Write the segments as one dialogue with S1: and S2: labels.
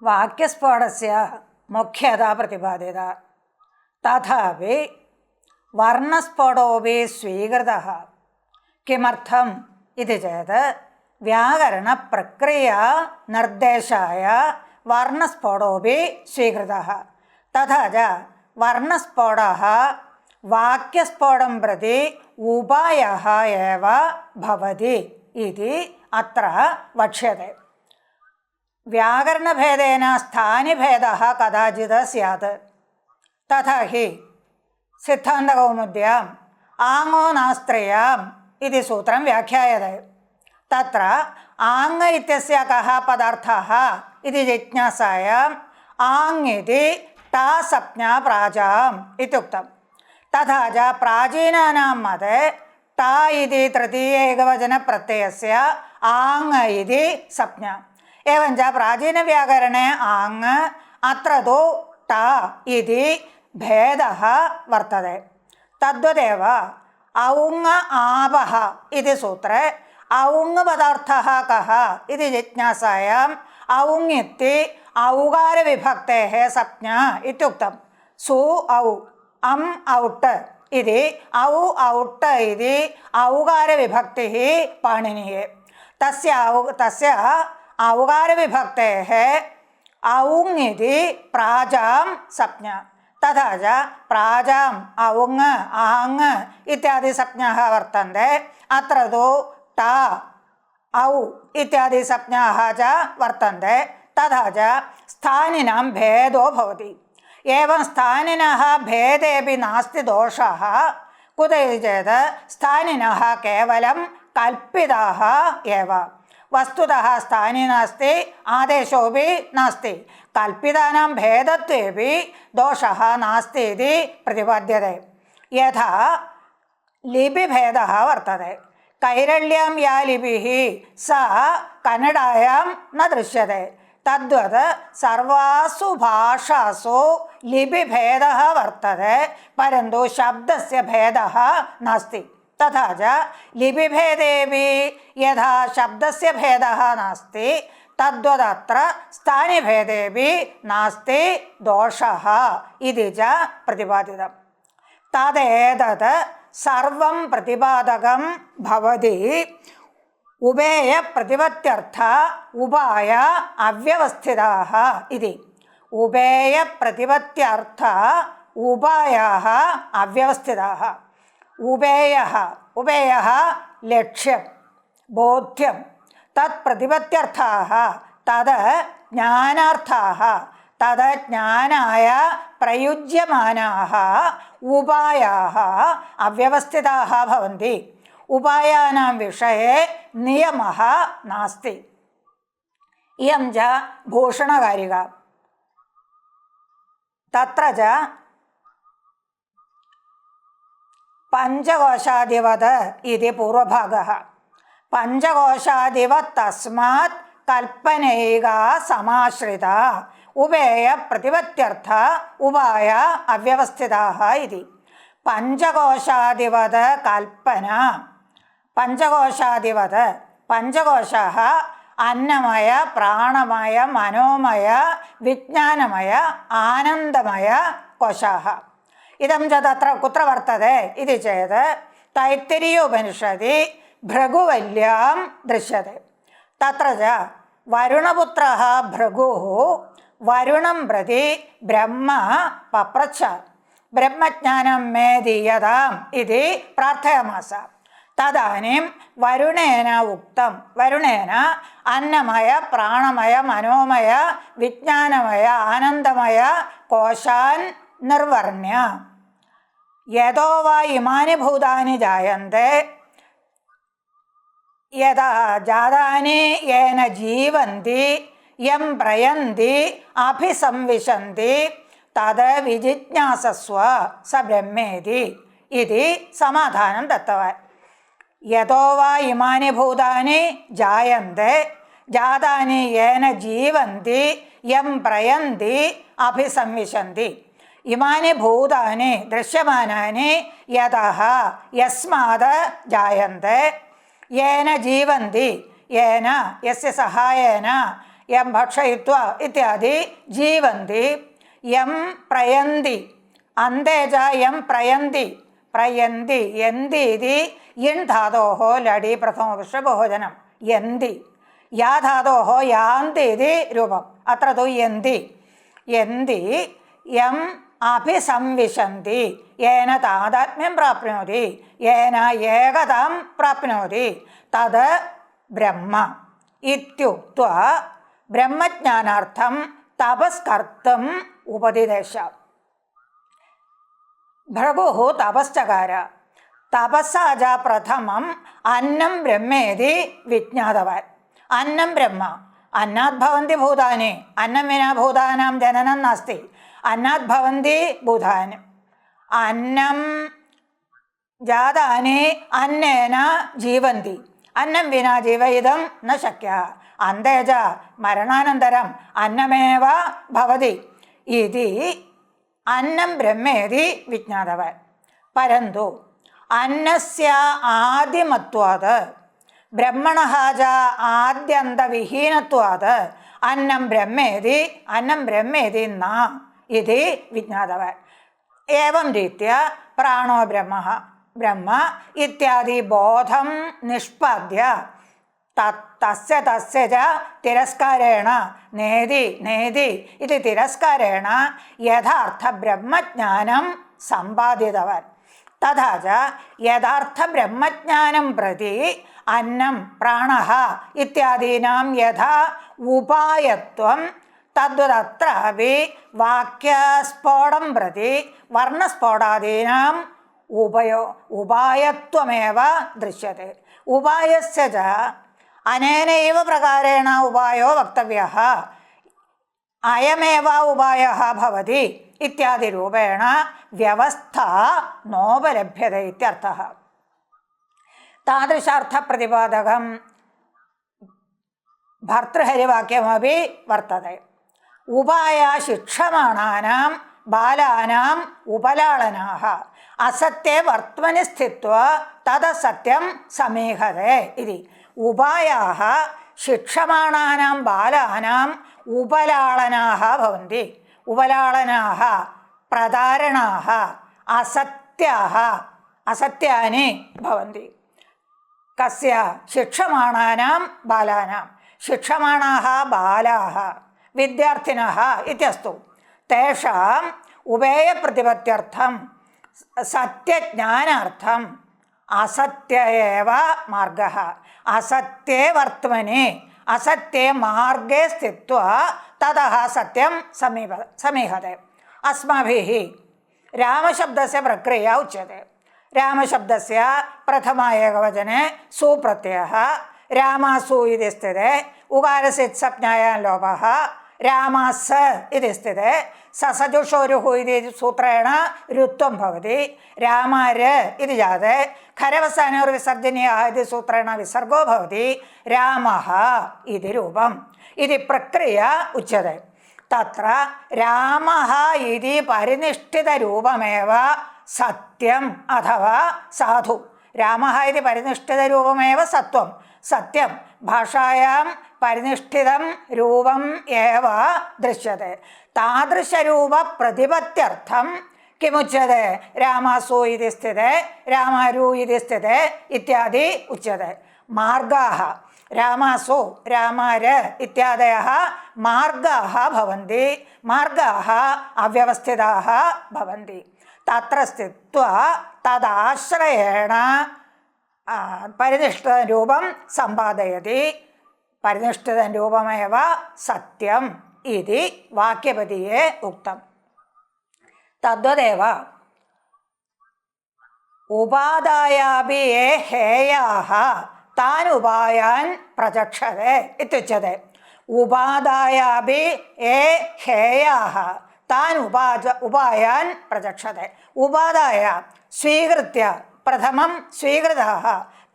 S1: वाक्यस्फोटस्य मुख्यता प्रतिपादिता। तथापि वर्णस्फोटोऽपि स्वीकृतः। किमर्थम् इति चेत् व्याकरणप्रक्रिया निर्देशाय वर्णस्फोटोऽपि स्वीकृतः। तथा च वर्णस्फोटः वाक्यस्फोटं प्रति उपायः एव भवति इति अत्र वक्ष्यते। व्याकरणभेदेन स्थानिभेदः कदाचित् स्यात्। तथा हि सिद्धान्तकौमुद्याम् आङ्गो नास्त्रेयाम् इति सूत्रं व्याख्यायते। तत्र आङ् इत्यस्य कः पदार्थः इति जिज्ञासायाम् आङ् इति टा संज्ञा प्राचाम् इत्युक्तम्। तथा च प्राचीनानां मते टा इति तृतीय एकवचनप्रत्ययस्य आङ् इति संज्ञा। एवञ्च प्राचीनव्याकरणे आङ् अत्र तु टा इति भेदः वर्तते। तद्वदेव औङ् आपः इति सूत्रे औङ् पदार्थः कः इति जिज्ञासायाम् औङ् इति औकारविभक्तेः संज्ञा इत्युक्तम्। सु औ अम् औट् इति औ औट् इति औकारविभक्तिः पाणिनीये। तस्य औकारविभक्तेः औङ् इति प्राचां संज्ञा। तथा च प्राचाम् औङ् आङ् इत्यादि संज्ञाः वर्तन्ते। अत्र तु टा औ इत्यादि संज्ञाः च वर्तन्ते। तथा च स्थानिनां भेदो भवति। एवं स्थानिनः भेदेपि नास्ति दोषः। कुत इति चेत् स्थानिनः केवलं कल्पिताः एव। वस्तुतः स्थानी नास्ति, आदेशोऽपि नास्ति। कल्पितानां भेदत्वेपि दोषः नास्ति इति प्रतिपाद्यते। यथा लिपिभेदः वर्तते। कैरल्यां या लिपिः सा कन्नडायां न दृश्यते। तद्वत् सर्वासु भाषासु लिपिभेदः वर्तते, परन्तु शब्दस्य भेदः नास्ति। तथा च लिपिभेदेपि यथा शब्दस्य भेदः नास्ति, तद्वदत्र स्थानिभेदेपि नास्ति दोषः इति च प्रतिपादितम्। तदेतत् सर्वं प्रतिपादकं भवति उभयप्रतिपत्त्यर्थ उपाय अव्यवस्थिताः इति। उभयप्रतिपत्त्यर्थ उपायाः अव्यवस्थिताः। उभयः लक्ष्यं बोध्यं तत्प्रतिपत्त्यर्थाः तद् ज्ञानार्थाः तद् ज्ञानाय प्रयुज्यमानाः उपायाः अव्यवस्थिताः भवन्ति। उपायानां विषये नियमः नास्ति। इयं च भूषणकारिका। तत्र च पञ्चकोशादिवत् इति पूर्वभागः। पञ्चकोशादिवत् तस्मात् कल्पनैका समाश्रिता उभयप्रतिपत्त्यर्थ उपाय अव्यवस्थिताः इति। पञ्चकोशादिवत् कल्पना। पञ्चकोशादिवत् पञ्चकोशाः अन्नमय प्राणमय मनोमय विज्ञानमय आनन्दमय कोशाः। इदं च तत्र कुत्र वर्तते इति चेत् तैत्तिरीयोपनिषदि भृगुवल्यां दृश्यते। तत्र च वरुणपुत्रः भृगुः वरुणं प्रति ब्रह्म पप्रच्छ ब्रह्मज्ञानं मे दीयताम् इति प्रार्थयामास। तदानीं वरुणेन उक्तं, वरुणेन अन्नमय प्राणमय मनोमय विज्ञानमय आनन्दमय कोशान् निर्वर्ण्य यतो वा इमानि भूतानि जायन्ते यदा जातानि येन जीवन्ति यं प्रयन्ति अभिसंविशन्ति तद् विजिज्ञासस्व स ब्रह्मेति इति समाधानं दत्तवान्। यतो वा इमानि भूतानि जायन्ते जातानि येन जीवन्ति यं प्रयन्ति अभिसंविशन्ति। इमानि भूतानि दृश्यमानानि यतः यस्मात् जायन्ते येन जीवन्ति येन यस्य सहायेन യം ഭക്ഷയിത്വ ഇത്യാദി ജീവന്തി. യം പ്രയന്തി അന്തേ ച യം പ്രയന്തി പ്രയന്തി യന്തി ഇതി യിൺ ധാതോः ലടി പ്രഥമപുരുഷ ബഹുവചനം യന്തി. യാ ധാതോः യാന്തി ഇതി രൂപം. അത്ര തു യന്തി. യന്തി യം അഭിസംവിശന്തി യേന താദാത്മ്യം പ്രാപ്നോതി യേന ഏകതാം പ്രാപ്നോതി തത് ബ്രഹ്മ ഇത്യുക്ത്വാ ബ്രഹ്മജ്ഞാനാർത്ഥം തപസ്കർത്തും ഉപദിദേശ. ഭൃഗുഃ തപശ്ചകാര. തപസ്സാ ച പ്രഥമം അന്നം ബ്രഹ്മേതി വിജ്ഞാതവാൻ. അന്നം ബ്രഹ്മ. അന്നാത് ഭവന്തി ഭൂതാനി. അന്നം വിനാ ഭൂതാനാം ജനനം നാസ്തി. അന്നാത് ഭവന്തി ഭൂതാനി. അന്നം ജാതാനി അന്നേന ജീവന്തി. അന്നം വിനാ ജീവയിതും ന ശക്യഃ. അന്തേ ച മരണാനന്തരം അന്നമേവ ഭവതി ഇതി അന്നം ബ്രഹ്മേതി വിജ്ഞാതവാൻ. പരന്തു അന്നസ്യ ആദിമത്വാത് ബ്രഹ്മണഃ ച ആദ്യന്തവിഹീനത്വാത് അന്നം ബ്രഹ്മേതി ന ഇതി വിജ്ഞാതവാൻ. ഏവം രീതിയാ പ്രാണോ ബ്രഹ്മ ഇത്യാദി ബോധം നിഷ്പാദ്യ തസ്യ ച തിരസ്കാരേണ നേതി ഇത് തിരസ്കാരേണ യഥാർത്ഥ ബ്രഹ്മജ്ഞാനം സമ്പാദിതവാൻ. തഥാ ച യഥാർത്ഥ ബ്രഹ്മജ്ഞാനം പ്രതി അന്നം പ്രാണഃ ഇത്യാദീനാം യഥാ ഉപായത്വം തദ്വദത്രാപി വാക്യസ്ഫോടം പ്രതി വർണ്ണസ്ഫോടാദീനാം ഉപായത്വമേവ ദൃശ്യത്തെ. ഉപായസ്യ ച അനേനൈവ പ്രകാരേണ ഉപായോ വക്തവ്യഃ. അയമേവ ഉപായഃ ഭവതി ഇത്യാദി രൂപേണ വ്യവസ്ഥ നോപലഭ്യത ഇത്യർത്ഥഃ. താദൃശാർത്ഥപ്രതിപാദകം ഭർതൃഹരിവാക്യമപി വർത്തത്തെ. ഉപായ ശിക്ഷമാണാനാം ബാലാനാം ഉപലാളനാഃ അസത്യേ വർത്മനി സ്ഥിത്വാ തദസത്യം സമീഹതേ ഇതി. ഉപായാഃ ശിക്ഷമാണാനാം ബാലാനാം ഉപലാളനാഃ ഭവന്തി. ഉപലാളനാഃ പ്രതാരണാഃ അസത്യാനി ഭവന്തി. കസ്യ ശിക്ഷമാണാനാം ബാലാനാം. ശിക്ഷമാണാഃ ബാലാഃ വിദ്യാർത്ഥിനഃ ഇത്യസ്തു. തേഷാം ഉഭയപ്രതിപത്യർത്ഥം സത്യജ്ഞാനാർത്ഥം അസത്യ ഏവ മാർഗഃ. അസത്യേ വർത്മനി അസത്യേ മാർഗേ സ്ഥിത്വാ തതഃ സത്യം സമീഹത്തെ. അസ്മാഭിः രാമശബ്ദസ്യ പ്രക്രിയ ഉച്യത്തെ. രാമശബ്ദസ്യ പ്രഥമ ഏകവചനെ സുപ്രത്യയഃ രാമാസു ഇതി സ്ഥിതേ ഉകാരസിത് സംജ്ഞായാം ലോപഃ രാമാസ് ഇതി സ്ഥിതേ സസജുഷോരുഹു ഇതി സൂത്രേണ രുത്വം ഭവതി. രാമാര് ഇതി ജാതേ ഖരവസാനോർവിസർജനീയഃ ഇതി സൂത്രേണ വിസർഗോ ഭവതി. രാമഃ ഇതി രൂപം. ഇതി പ്രക്രിയ ഉച്യത്തെ. തത്ര രാമഃ ഇതി പരിനിഷ്ഠിതരൂപമേവ സത്യം അഥവാ സാധു. രാമഃ ഇതി പരിനിഷ്ഠിതരൂപമേവ സത്വം സത്യം. ഭാഷായാം പരിനിഷ്ഠിതം രൂപം ഏവ ദൃശ്യത്തെ. താദൃശരൂപ പ്രതിപത്യർത്ഥം കിമുച്യത്തെ. രാമാസു ഇതി സ്ഥിതേ രാമാരു ഇതി സ്ഥിതേ ഇത്യാദി ഉച്യത്തെ. മാർഗാഃ രാമാസു രാമാര് ഇത്യാദയഃ മാർഗാഃ ഭവന്തി. മാർഗാഃ അവ്യവസ്ഥിതാഃ ഭവന്തി. തത്ര സ്ഥിത്വാ തദാശ്രയേണ പരിനിഷ്ഠിതരൂപം സമ്പാദയതി. പരിനിഷ്ഠിതരൂപമേവ സത്യം ഇതി വാക്യപതിയെ ഉക്തം. തദ്വദേവ ഉപാദായാപി യേ ഹേയാഃ താൻ ഉപായാൻ പ്രചക്ഷതേ ഇത്യുച്യത്തെ. ഉപാദായാപി യേ ഹേയാഃ താൻ ഉപായാൻ പ്രചക്ഷതേ. ഉപാദായ സ്വീകൃത്യ പ്രഥമം സ്വീകൃതാഃ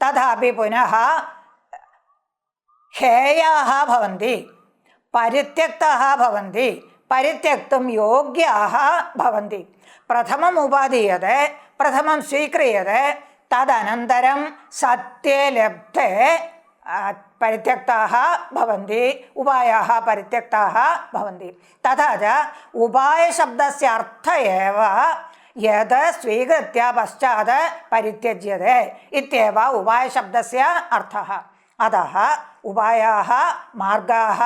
S1: തഥാപി പുനഃ ഹേയാഃ ഭവന്തി പരിത്യക്താഃ ഭവന്തി പരിത്യക്തും യോഗ്യാഃ ഭവന്തി. പ്രഥമം ഉപാദീയത്തെ പ്രഥമം സ്വീക്രിയത്തെ തദനന്തരം സത്യേ ലബ്ധേ परित्यक्ताः भवन्ति, उपायाः परित्यक्ताः भवन्ति। तथा च उपायशब्दस्य अर्थः एव यद् स्वीकृत्य पश्चात् परित्यज्यते इत्येव उपायशब्दस्य अर्थः। अतः उपायाः मार्गाः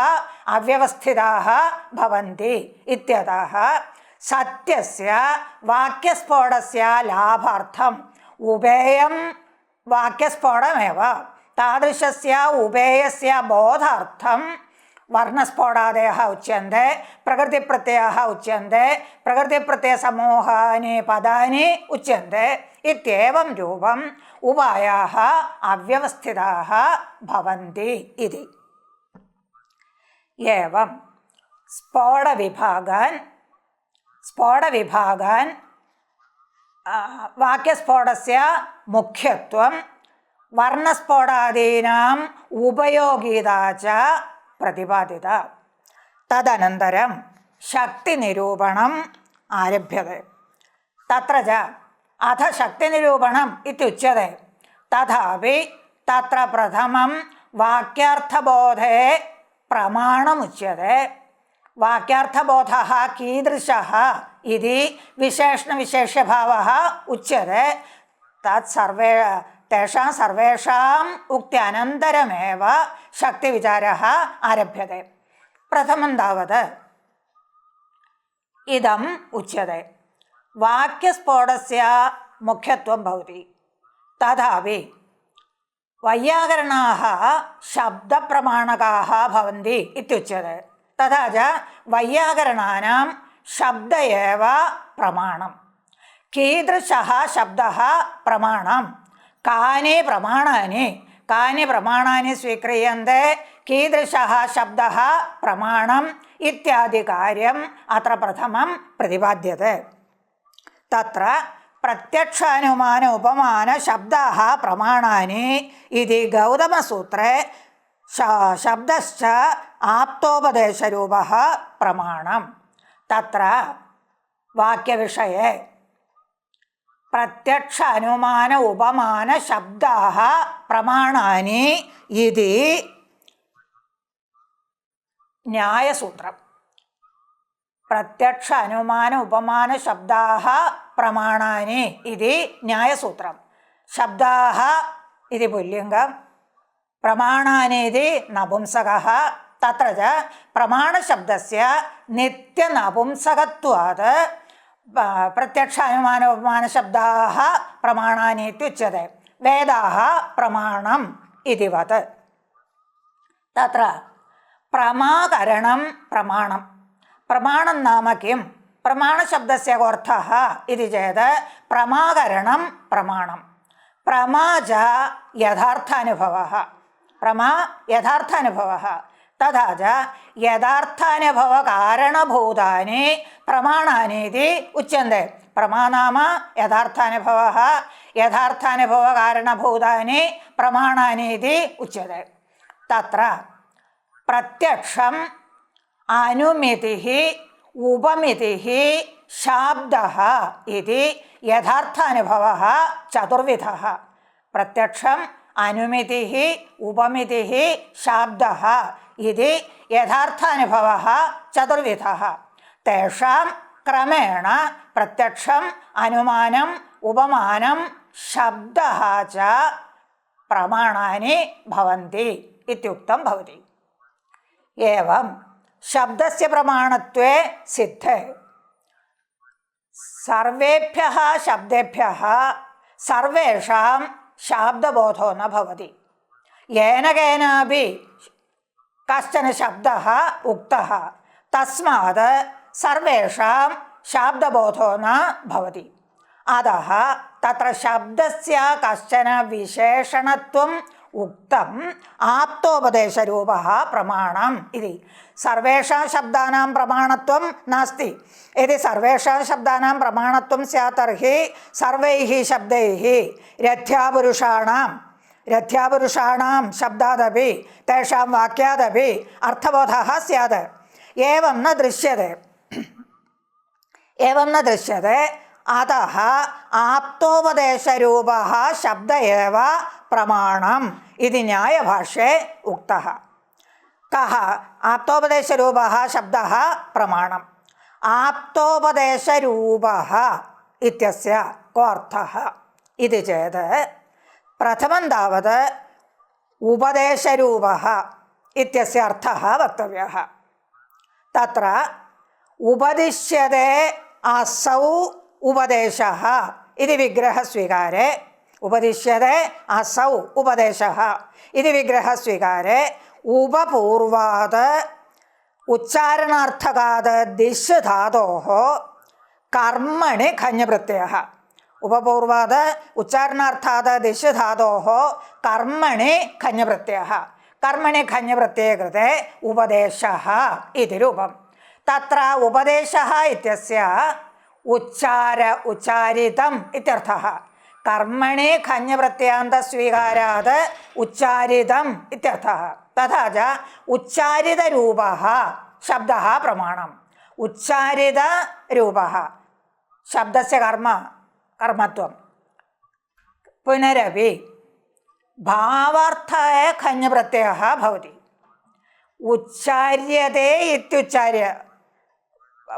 S1: अव्यवस्थिताः भवन्ति इत्यतः सत्यस्य वाक्यस्फोटस्य लाभार्थम् उभयं वाक्यस्फोटमेव। तादृशस्य उभयस्य बोधार्थं वर्णस्फोटादयः उच्यन्ते, प्रकृतिप्रत्ययः उच्यन्ते, प्रकृतिप्रत्ययसमूहानि पदानि उच्यन्ते इत्येवं रूपम् उपायाः अव्यवस्थिताः भवन्ति इति। एवं स्फोटविभागान् वाक्यस्फोटस्य मुख्यत्वं, वर्णस्फोटादीनाम् उपयोगिता च प्रतिपादिता। तदनन्तरं शक्तिनिरूपणम् आरभ्यते। तत्र च अथ शक्तिनिरूपणम् इत्युच्यते। तथापि तत्र प्रथमं वाक्यार्थबोधे प्रमाणमुच्यते। वाक्यार्थबोधः कीदृशः इति विशेषणविशेष्यभावः उच्यते। तेषां सर्वेषाम् उक्त्यनन्तरमेव शक्तिविचारः आरभ्यते। प्रथमं तावत् इदम् उच्यते, वाक्यस्फोटस्य मुख्यत्वं भवति। तथापि वैयाकरणाः शब्दप्रमाणकाः भवन्ति इत्युच्यते। तथा च वैयाकरणानां शब्द एव प्रमाणं। कीदृशः शब्दः प्रमाणं, कानि प्रमाणानि स्वीक्रियन्ते, कीदृशः शब्दः प्रमाणम् इत्यादि कार्यम् अत्र प्रथमं प्रतिपाद्यते। तत्र प्रत्यक्षानुमान उपमान शब्दाः प्रमाणानि इति गौतमसूत्रे शब्दश्च आप्तोपदेशरूपः प्रमाणं। तत्र वाक्यविषये प्रत्यक्ष अनुमान उपमान शब्दाः प्रमाणानि इति न्यायसूत्रम्। प्रत्यक्ष अनुमान उपमान शब्दाः प्रमाणानि इति न्यायसूत्रम्। शब्दाः इति पुल्लिङ्गं, प्रमाणानि इति नपुंसकः। तत्र च प्रमाणशब्दस्य नित्यनपुंसकत्वात् प्रत्यक्ष अनुमान उपमान शब्दाः प्रमाणानि इत्युच्यते। वेदाः प्रमाणम् इतिवत्। तत्र प्रमाकरणं प्रमाणं। प्रमाणं नाम किं? प्रमाणशब्दस्य अर्थः इति चेत् प्रमाकरणं प्रमाणं। प्रमा च यथार्थानुभवः। प्रमा यथार्थानुभवः। तथा च यथार्थानुभवकारणभूतानि प्रमाणानि इति उच्यन्ते। प्रमा नाम यथार्थानुभवः, यथार्थानुभवकारणभूतानि प्रमाणानि इति उच्यते। तत्र प्रत्यक्षम्, अनुमितिः, उपमितिः, शाब्दः इति यथार्थानुभवः चतुर्विधः। प्रत्यक्षम्, अनुमितिः, उपमितिः, शाब्दः इति यथार्थानुभवः चतुर्विधः। तेषां क्रमेण प्रत्यक्षम्, अनुमानम्, उपमानं, शब्दः च प्रमाणानि भवन्ति इत्युक्तं भवति। एवं शब्दस्य प्रमाणत्वे सिद्धे सर्वेभ्यः शब्देभ्यः सर्वेषां शाब्दबोधो न भवति। येन केनापि कश्चन शब्दः उक्तः, तस्मात् सर्वेषां शाब्दबोधो न भवति। अतः तत्र शब्दस्य कश्चन विशेषणत्वम् उक्तम् आप्तोपदेशरूपः प्रमाणम् इति। सर्वेषां शब्दानां प्रमाणत्वं नास्ति। यदि सर्वेषां शब्दानां प्रमाणत्वं स्यात् तर्हि सर्वैः शब्दैः रथ्यापुरुषाणां शब्दादपि तेषां वाक्यादपि अर्थबोधः स्यात्। एवं न दृश्यते। അതഃ ആപ്തോപദേശരൂപः ശബ്ദ ഏവ പ്രമാണം ഇതി ന്യായഭാഷ്ये ഉക്തഃ. കഃ ആപ്തോപദേശരൂപः ശബ്ദः പ്രമാണം. ആപ്തോപദേശരൂപः ഇത്യस्य को अर्थः इति चेत् प्रथमं तावत् उपदेशरूपः इत्यस्य अर्थः वक्तव्यः. तत्र उपदिश्यते असौ उपदेशः इति विग्रहस्वीकारे, उपदिश्यते असौ उपदेशः इति विग्रहस्वीकारे उपपूर्वात् उच्चारणार्थकात् दिश् धातोः कर्मणि खञ्प्रत्ययः. उपपूर्वात् उच्चारणार्थात् दिश् धातोः कर्मणि खञ्प्रत्ययः. कर्मणि खञ्प्रत्यये कृते उपदेशः इति रूपं. तत्र उपदेशः इत्यस्य उच्चारितम् इत्यर्थः. कर्मणि खञ्प्रत्ययान्तस्वीकारात् उच्चारितम् इत्यर्थः. तथा च उच्चारितरूपः शब्दः प्रमाणम्. उच्चारितरूपः शब्दस्य कर्मत्वं. पुनरपि भावार्थः खञ्प्रत्ययः भवति. उच्चार्यते इत्युच्चार्य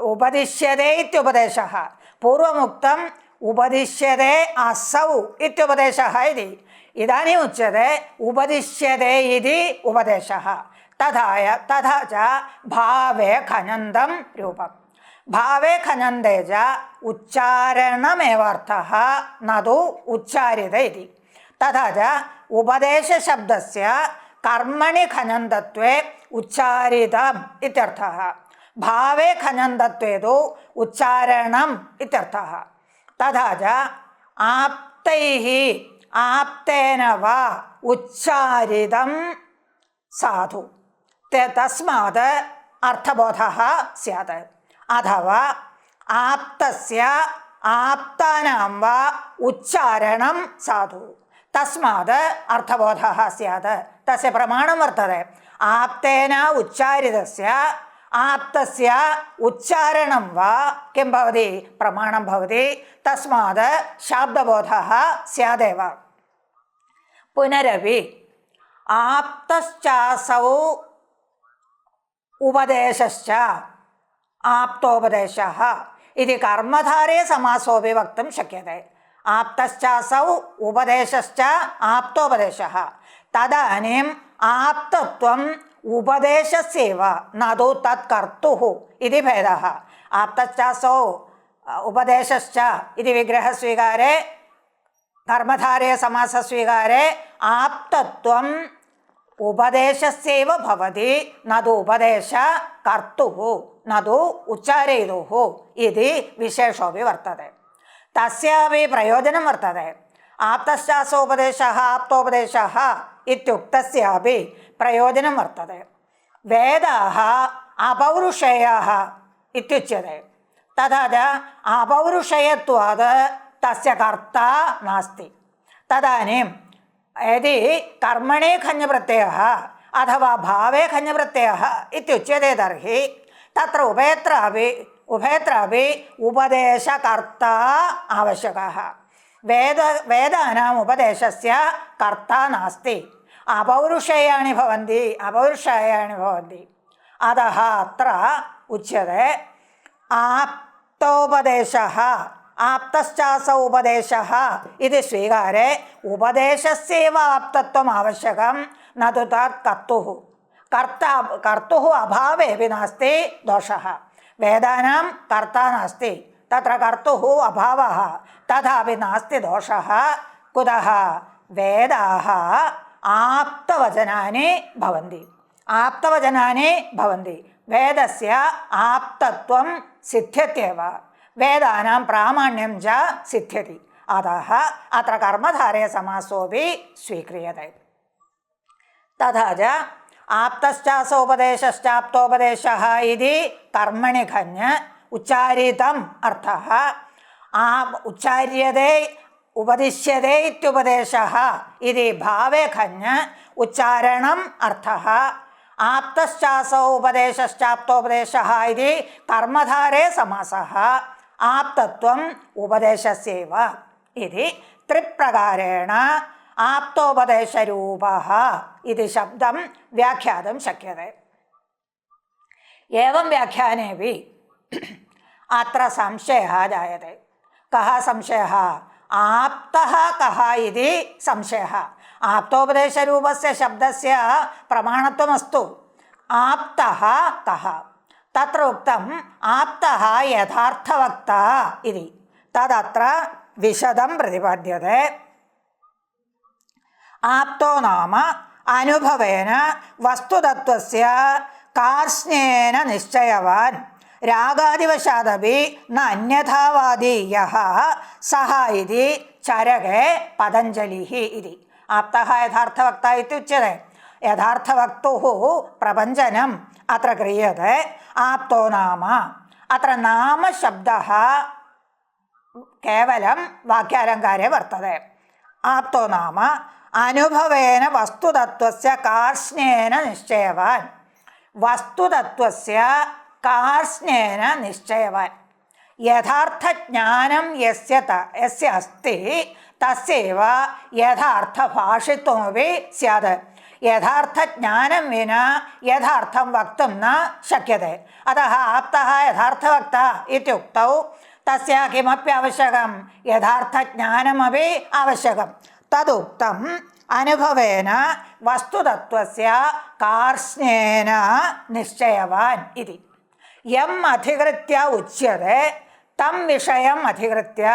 S1: उपदिश्यते इत्युपदेशः. पूर्वमुक्तम् उपदिश्यते असौ इत्युपदेशः इति. इदानीम् उच्यते उपदिश्यते इति उपदेशः. तथा च भावे खञन्तं रूपम्. भावे खञन्ते च उच्चारणमेव अर्थः, न तु उच्चार्यते इति. तथा च उपदेशशब्दस्य कर्मणि खञन्तत्वे उच्चारितम् इत्यर्थः. भावे खञन्तत्वे तु उच्चारणम् इत्यर्थः. तथा च आप्तैः आप्तेन वा उच्चारितं साधु तस्मात् अर्थबोधः स्यात्. अथवा आप्तस्य आप्तानां वा उच्चारणं साधु तस्मात् अर्थबोधः स्यात्. तस्य प्रमाणं वर्तते. आप्तेन उच्चारितस्य आप्तस्य उच्चारणं वा किं भवति? प्रमाणं भवति. तस्मात् शाब्दबोधः स्यादेव. पुनरपि आप्तश्चासौ उपदेशश्च आप्तोपदेशः इति कर्मधारे समासोऽपि वक्तुं शक्यते. आप्तश्चासौ उपदेशश्च आप्तोपदेशः. तदानीम् आप्तत्वम् उपदेशस्यैव, न तु तत्कर्तुः इति भेदः. आप्तश्चासौ उपदेशश्च इति विग्रहस्वीकारे, कर्मधारे समासस्वीकारे आप्तत्वम् उपदेशस्यैव भवति, न तु उपदेशकर्तुः, न तु उच्चारयितुः इति विशेषोऽपि वर्तते. तस्यापि प्रयोजनं वर्तते. आप्तश्चासौ उपदेशः आप्तोपदेशः इत्युक्तस्यापि प्रयोजनं वर्तते. वेदाः अपौरुषेयाः इत्युच्यते. तथा च अपौरुषेयत्वात् तस्य कर्ता नास्ति. तदानीं यदि कर्मणे खञ्प्रत्ययः अथवा भावे खञ्प्रत्ययः इत्युच्यते तर्हि तत्र उभयत्रापि उपदेशकर्ता आवश्यकः. वेदानाम् उपदेशस्य कर्ता नास्ति. अपौरुषेयाणि भवन्ति. अतः अत्र उच्यते आप्तोपदेशः आप्तश्चासौ उपदेशः इति स्वीकारे उपदेशस्यैव आप्तत्वम् आवश्यकं, न तु तत् कर्तुः अभावेपि नास्ति दोषः. वेदानां कर्ता नास्ति, तत्र कर्तुः अभावः, तथापि नास्ति दोषः. कुतः? वेदाः आप्तवचनानि भवन्ति. वेदस्य आप्तत्वं सिद्ध्यत्येव. वेदानां प्रामाण्यं च सिद्ध्यति. अतः अत्र कर्मधारे समासोऽपि स्वीक्रियते. तथा च आप्तश्चासौ उपदेशश्चाप्तोपदेशः इति कर्मणि खञ् उच्चारितम् अर्थः. उच्चार्यते उपदिश्यते इत्युपदेशः इति भावे खञ् उच्चारणम् अर्थः. आप्तश्चासौ उपदेशश्चाप्तोपदेशः इति कर्मधारे समासः. ആപ്തത്വം ഉപദേശസ്യൈവ ഇതി ത്രിപ്രകാരേണ ആപ്തോപദേശരൂപഃ ഇതി ശബ്ദം വ്യാഖ്യാതും ശക്യത്തെ. ഏവം വ്യാഖ്യാനേപി അത്ര സംശയः ജായते. കः സംശയः? ആപ്തः കः ഇതി സംശയः. ആപ്തോപദേശരൂപस्य ശബ്ദस्य പ്രമാണത്വമസ്തു. ആപ്തः കः? തത്ര ഉക്തം ആപ്തः യഥാർത്ഥവക്താ ഇതി. തദത്ര വിശദം പ്രതിപാദ്യത്തെ. ആപ്തോ നാമ അനുഭവേന വസ്തുതത്വസ്യ കാർഷ്ണ്യേന നിശ്ചയവാൻ രാഗാദിവശാദപി ന അന്യഥാവാദി യഃ സഹ ഇതി ചരകേ പതഞ്ജലിഃ ഇതി. ആപ്തഃ യഥാർത്ഥവക്താ ഇത്യുച്യത്തെ. യഥാർത്ഥവക്തുഃ പ്രപഞ്ചനം അത്ര ക്രിയത്തെ. ആപ്തോ നാമ അത്ര നാമശബ്ദഃ കേവലം വാക്യാലങ്കാരെ വർത്തते. ആപ്തോ നാമ അനുഭവേന വസ്തുതത്വസ്യ കാർഷ്ണ്യേന നിശ്ചയവാൻ. വസ്തുതത്വസ്യ കാർഷ്ണ്യേന നിശ്ചയവാൻ. യഥാർത്ഥജ്ഞാനം യസ്യ അസ്തി തസ്യൈവ യഥാർത്ഥഭാഷിത്വമപി സ്യാത്. യഥാർത്ഥജ്ഞാനം വിനാ യഥാർത്ഥം വക്തും ന ശക്യത്തെ. അതഃ ആപ്തഃ യഥാർത്ഥവക്താ ഇത്യുക്തൗ തസ്യ കിമപി ആവശ്യകം? യഥാർത്ഥജ്ഞാനമപി ആവശ്യകം. തദുക്തം അനുഭവേന വസ്തുതത്വസ്യ കാർഷ്ണ്യേന നിശ്ചയവാൻ ഇതി. യം അധികൃത്യ ഉച്യത്തെ തം വിഷയം അധികൃത്യ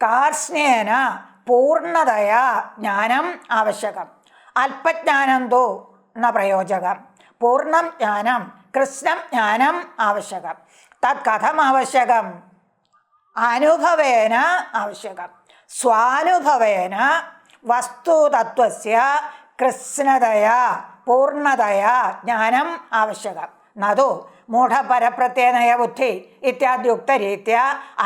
S1: കാർഷ്ണ്യേന പൂർണ്ണതയാ ജ്ഞാനം ആവശ്യകം. അല്പജ്ഞാനം തു ന പ്രയോജകം. പൂർണ്ണം ജ്ഞാനം കൃഷ്ണം ജ്ഞാനം ആവശ്യകം. തത് കഥം ആവശ്യകം? അനുഭവേന ആവശ്യകം. സ്വാനുഭവേന വസ്തുതത്വസ്യ കൃഷ്ണതയാ പൂർണ്ണതയാ ജ്ഞാനം ആവശ്യകം. നതു മൂഢപരപ്രത്യയനയ ബുദ്ധി ഇത്യാദ്യുക്തരീത്യ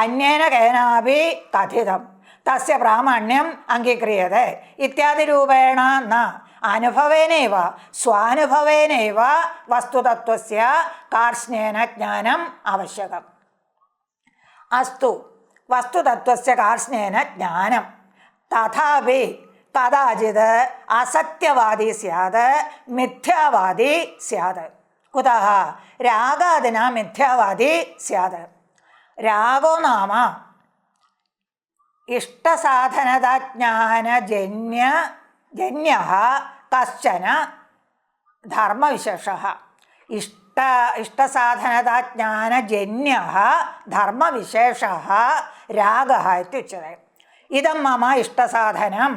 S1: അന്യേന കേനാപി കഥിതം തസ്യ പ്രാമാണ്യം അംഗീക്രിയത്തെ ഇത്യാദിരൂപേണ ന അനുഭവേനൈവ സ്വാനുഭവേനൈവ വസ്തുതത്വസ്യ കാർഷ്ണ്യേന ജ്ഞാനം ആവശ്യകം. അസ്തു വസ്തുതത്വസ്യ കാർഷ്ണ്യേന ജ്ഞാനം. തഥാപി കദാചിത് അസത്യവാദി സ്യാത് മിഥ്യാവാദി സ്യാത്. കുതഃ? രാഗാദിന മിഥ്യാവാദി സ്യാത്. രാഗോ നാമ ഇഷ്ടസാധനതാജ്ഞാനജന്യഃ കശ്ചന ധർമ്മവിശേഷഃ. ഇഷ്ടസാധനതാജ്ഞാനജന്യഃ ധർമ്മവിശേഷഃ രാഗഃ ഇത്യുച്യത്തെ. ഇദം മമ ഇഷ്ടസാധനം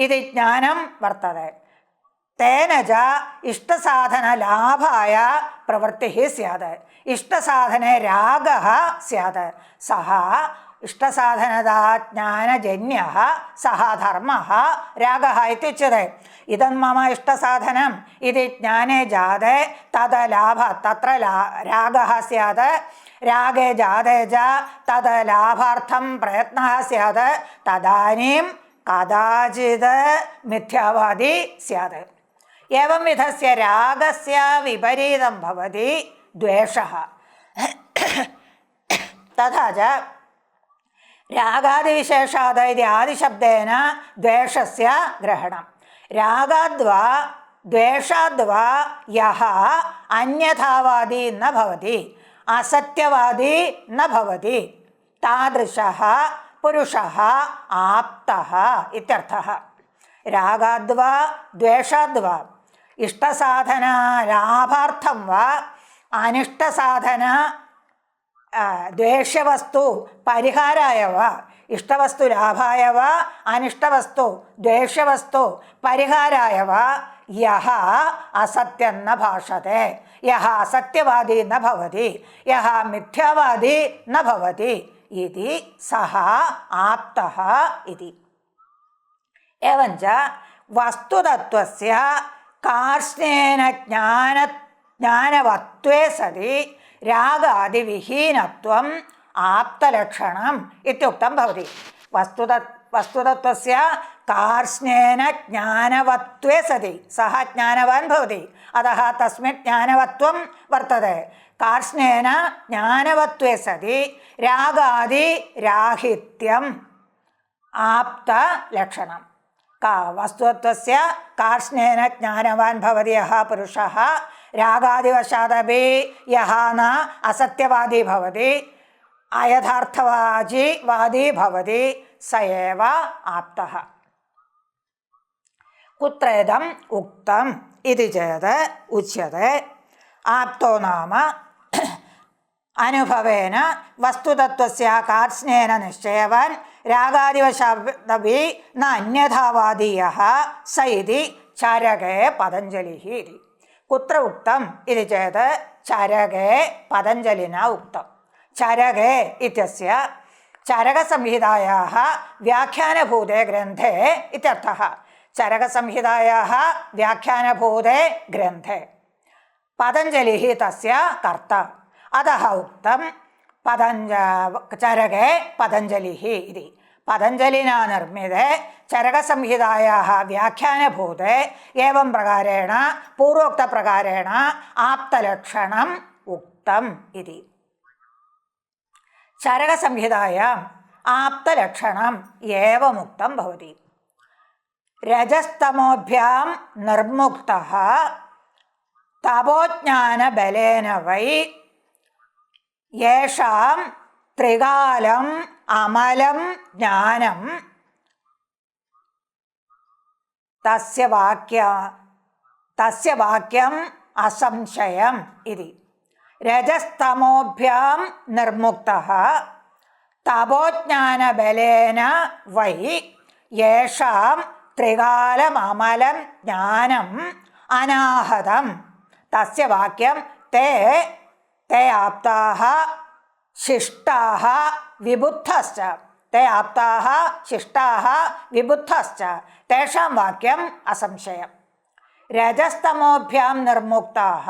S1: ഇതി ജ്ഞാനം വർത്തते. തേന ച ഇഷ്ടസാധനലാഭായ പ്രവൃത്തിഃ സ്യാത്. ഇഷ്ടസാധനെ രാഗഃ സ്യാത്. സഹ ഇഷ്ടസാധനതാജ്ഞാനജന്യഃ സഹ ധർമ്മഃ രാഗഃ ഇത്യുച്യത്തെ. ഇദം മമ ഇഷ്ടസാധനം ഇതി ജ്ഞാനേ ജാതേ തത് ലാഭ തത്ര രാഗഃ സ്യാത്. രാഗേ ജാതേ ച തത് ലാഭാർത്ഥം പ്രയത്നഃ സ്യാത്. തദാനീം കദാചിത് മിഥ്യാവാദി സ്യാത്. ഏവം വിധസ്യ രാഗസ്യ വിപരീതം ഭവതി ദ്വേഷഃ. തഥാ ച രാഗാദിവിശേഷാദ് ഇതി ആദിശബ്ദേന ദ്വേഷസ്യ ഗ്രഹണം. രാഗാദ്വാ ദ്വേഷാദ്വാ യഃ അന്യഥാവാദി ന ഭവതി അസത്യവാദി ന ഭവതി താദൃശഃ പുരുഷഃ ആപ്തഃ ഇത്യർത്ഥഃ. രാഗാദ്വാ ദ്വേഷാദ്വാ ഇഷ്ടസാധന ലാഭാർത്ഥം വാ അനിഷ്ടസാധന ദ്വേഷ്യവസ്തു പരിഹാരായ വാ ഇഷ്ടവസ്തു ലാഭായ വാ അനിഷ്ടവസ്തു ദ്വേഷ്യവസ്തു പരിഹാരായ വാ യഃ അസത്യം ന ഭാഷത്തെ യഃ അസത്യവാദി ന ഭവതി യഃ മിഥ്യാവാദി ന ഭവതി ഇതി സഹ ആപ്തഃ ഇതി. एवं च वस्तुतत्वस्य कार्ष्ण्येन ज्ञानवत्वे सति रागादिविहीनत्वम् आप्तलक्षणम् इत्युक्तं भवति. वस्तुतत्वस्य कार्ष्णेन ज्ञानवत्वे सति सः ज्ञानवान् भवति, अतः तस्मिन् ज्ञानवत्वं वर्तते। कार्ष्णेन ज्ञानवत्वे सति रागादिराहित्यम् आप्तलक्षणं। वस्तुत्वस्य कार्ष्णेन ज्ञानवान् भवति यः पुरुषः, रागादिवशादपि यः न असत्यवादी भवति, अयथार्थवादी भवति, स एव आप्तः। कुत्र इदम् उक्तम् इति चेत् उच्यते आप्तो नाम अनुभवेन वस्तुतत्वस्य कार्ष्णेन निश्चयवान् रागादिवशादपि न अन्यथावादी यः स इति चरके पतञ्जलिः इति। कुत्र उक्तम् इति चेत् चरके पतञ्जलिना उक्तम्। चरके इत्यस्य चरकसंहितायाः व्याख्यानभूते ग्रन्थे इत्यर्थः। चरकसंहितायाः व्याख्यानभूते ग्रन्थे पतञ्जलिः तस्य कर्ता, अतः उक्तं चरके पतञ्जलिः इति। पतञ्जलिना निर्मिते चरकसंहितायाः व्याख्यानभूते एवं प्रकारेण पूर्वोक्तप्रकारेण आप्तलक्षणम् उक्तम् इति। चरकसंहितायाम् आप्तलक्षणम् एवमुक्तं भवति। रजस्तमोभ्यां निर्मुक्तः तपोज्ञानबलेन वै येषां त्रिकालम् अमलं ज्ञानं तस्य वाक्यम् असंशयम् इति। रजस्तमोभ्यां निर्मुक्तः तपोज्ञानबलेन वै येषां त्रिकालममलं ज्ञानम् अनाहतं तस्य वाक्यं ते आप्ताः शिष्टाः विबुद्धश्च। ते आप्ताः शिष्टाः विबुद्धश्च तेषां वाक्यम् असंशयम्। रजस्तमोभ्यां निर्मुक्ताः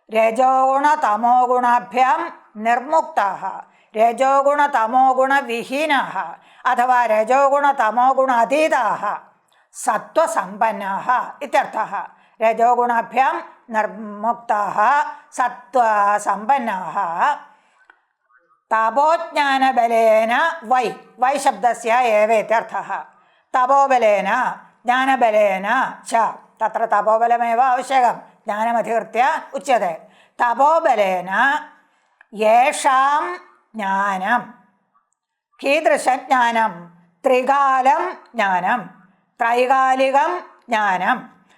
S1: रजोगुणतमोगुणाभ्यां निर्मुक्ताः रजोगुणतमोगुणविहीनाः अथवा रजोगुणतमोगुण अधीताः सत्त्वसम्पन्नाः इत्यर्थः। रजोगुणाभ्यां निर्मुक्ताः सत्त्वसम्पन्नाः तपोज्ञानबलेन वै शब्दस्य एव इत्यर्थः। तपोबलेन ज्ञानबलेन च, तत्र तपोबलमेव आवश्यकं, ज्ञानमधिकृत्य उच्यते। तपोबलेन येषां ज्ञानं कीदृशज्ञानं? त्रिकालं ज्ञानं, त्रैकालिकं ज्ञानं,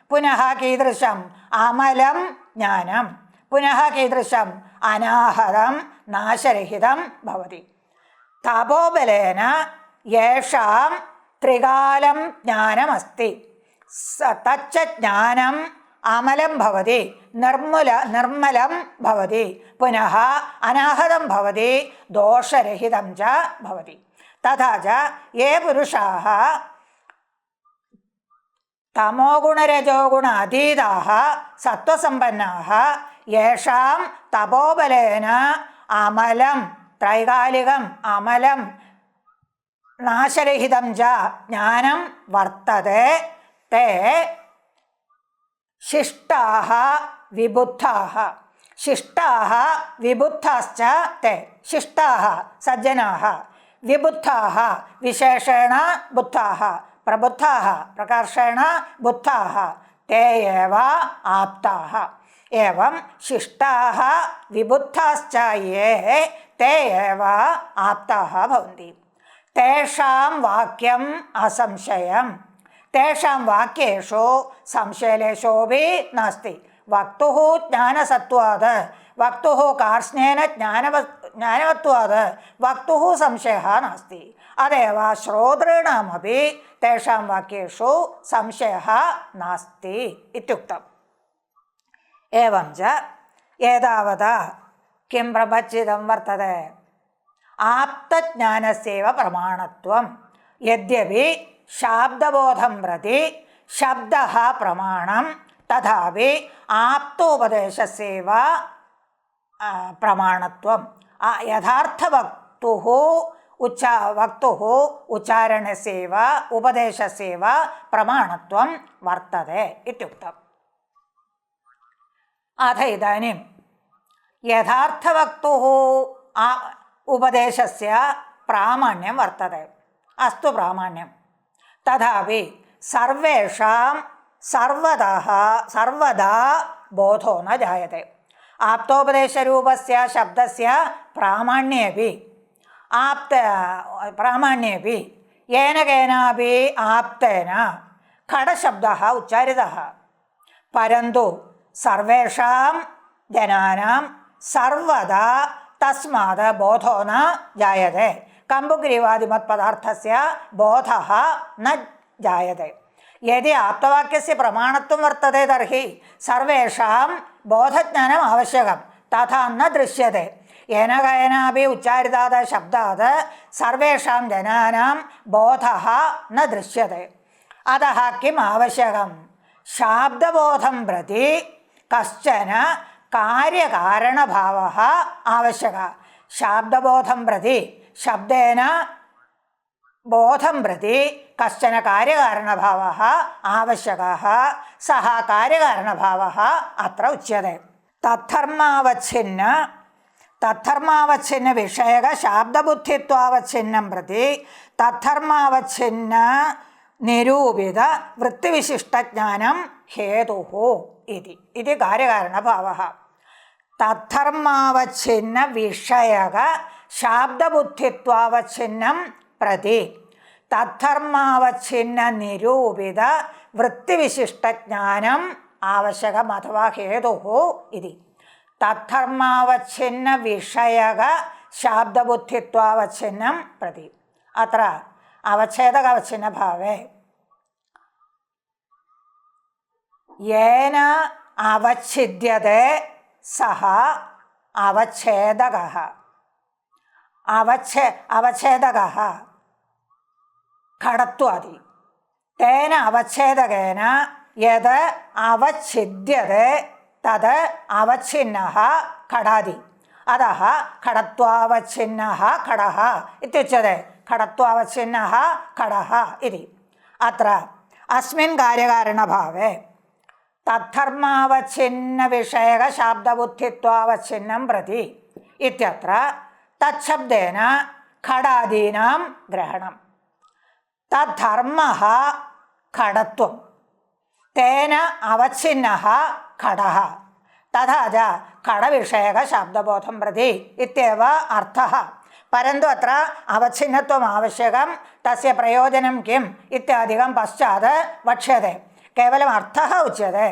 S1: पुनः कीदृशम्? अमलं ज्ञानं, पुनः कीदृशम्? अनाहतं नाशरहितं भवति। तपोबलेन येषां त्रिकालं ज्ञानमस्ति तच्च ज्ञानम् अमलं भवति, निर्मलं भवति, पुनः अनाहतं भवति, दोषरहितं च भवति। तथा च ये पुरुषाः तमोगुणरजोगुण अधीताः सत्त्वसम्पन्नाः येषां तपोबलेन अमलं त्रैकालिकम् अमलं नाशरहितं च ज्ञानं वर्तते, ते शिष्टाः विबुद्धाः। शिष्टाः विबुद्धाश्च ते। शिष्टाः सज्जनाः, विबुद्धाः विशेषेण बुद्धाः, प्रबुद्धाः प्रकर्षेण बुद्धाः, ते एव आप्ताः। एवं शिष्टाः विबुद्धाश्च ये ते एव आप्ताः भवन्ति। तेषां वाक्यम् असंशयम्। तेषां वाक्येषु संशयलेशोऽपि नास्ति। वक्तुः ज्ञानसत्त्वात्, वक्तुः कार्ष्णेन ज्ञानवत्वात् वक्तुः संशयः नास्ति। अतएव श्रोतॄणामपि तेषां वाक्येषु संशयः नास्ति इत्युक्तम्। एवं च एतावता किं प्रपञ्चितं वर्तते? आप्तज्ञानस्यैव प्रमाणत्वं। यद्यपि शाब्दबोधं प्रति शब्दः प्रमाणं, तथापि आप्तोपदेशस्यैव प्रमाणत्वं। यथार्थवक्तुः वक्तुः उच्चारणस्यैव उपदेशस्यैव प्रमाणत्वं वर्तते इत्युक्तम्। अथ इदानीं यथार्थवक्तुः उपदेशस्य प्रामाण्यं वर्तते। अस्तु प्रामाण्यं, तथापि सर्वेषां सर्वदा बोधो न जायते। आप्तोपदेशरूपस्य शब्दस्य प्रामाण्येपि येन केनापि आप्तेन खडशब्दः उच्चारितः, परन्तु सर्वेषां जनानां सर्वदा तस्मात् बोधो न जायते। कम्बुग्रीवादिमत्पदार्थस्य बोधः न जायते। यदि आप्तवाक्यस्य प्रमाणत्वं वर्तते तर्हि सर्वेषां बोधज्ञानम् आवश्यकं, तथा न दृश्यते। येन केनापि उच्चारितात् शब्दात् सर्वेषां जनानां बोधः न दृश्यते। अतः किम् आवश्यकं? शाब्दबोधं प्रति कश्चन कार्यकारणभावः आवश्यकः। शाब्दबोधं प्रति शब्देन बोधं प्रति कश्चन कार्यकारणभावः आवश्यकः। सः कार्यकारणभावः अत्र उच्यते। तद्धर्मावच्छिन्न विषयक शाब्दबुद्धित्वावच्छिन्नं प्रति तद्धर्मावच्छिन्न निरूपित वृत्तिविशिष्टज्ञानं हेतुः इति कार्यकारणभावः। तद्धर्मावच्छिन्न विषयक शाब्दबुद्धित्वावच्छिन्नं प्रति तद्धर्मावच्छिन्न निरूपित वृत्तिविशिष्टज्ञानम् आवश्यकम् अथवा हेतुः इति। तद्धर्मावच्छिन्न विषयक शाब्दबुद्धित्वावच्छिन्नं प्रति। अत्र अवच्छेदकावच्छिन्नभावे येन अवच्छिद्यते सः अवच्छेदकः। अवच्छेदकः खडत्वादि। तेन अवच्छेदकेन यद् अवच्छिद्यते तद् अवच्छिन्नः खडादि। अतः खडत्वावच्छिन्नः खडः इत्युच्यते। खडत्वावच्छिन्नः खडः इति। अत्र अस्मिन् कार्यकारणभावे तद्धर्मावच्छिन्नविषयकशाब्दबुद्धित्वावच्छिन्नं प्रति इत्यत्र तच्छब्देन खडादीनां ग्रहणं। तद्धर्मः खडत्वं, तेन अवच्छिन्नः खडः, तथा च खडविषयकशाब्दबोधं प्रति इत्येव अर्थः। परन्तु अत्र अवच्छिन्नत्वम् आवश्यकं, तस्य प्रयोजनं किम् इत्यादिकं पश्चात् वक्ष्यते। केवलम् अर्थः उच्यते।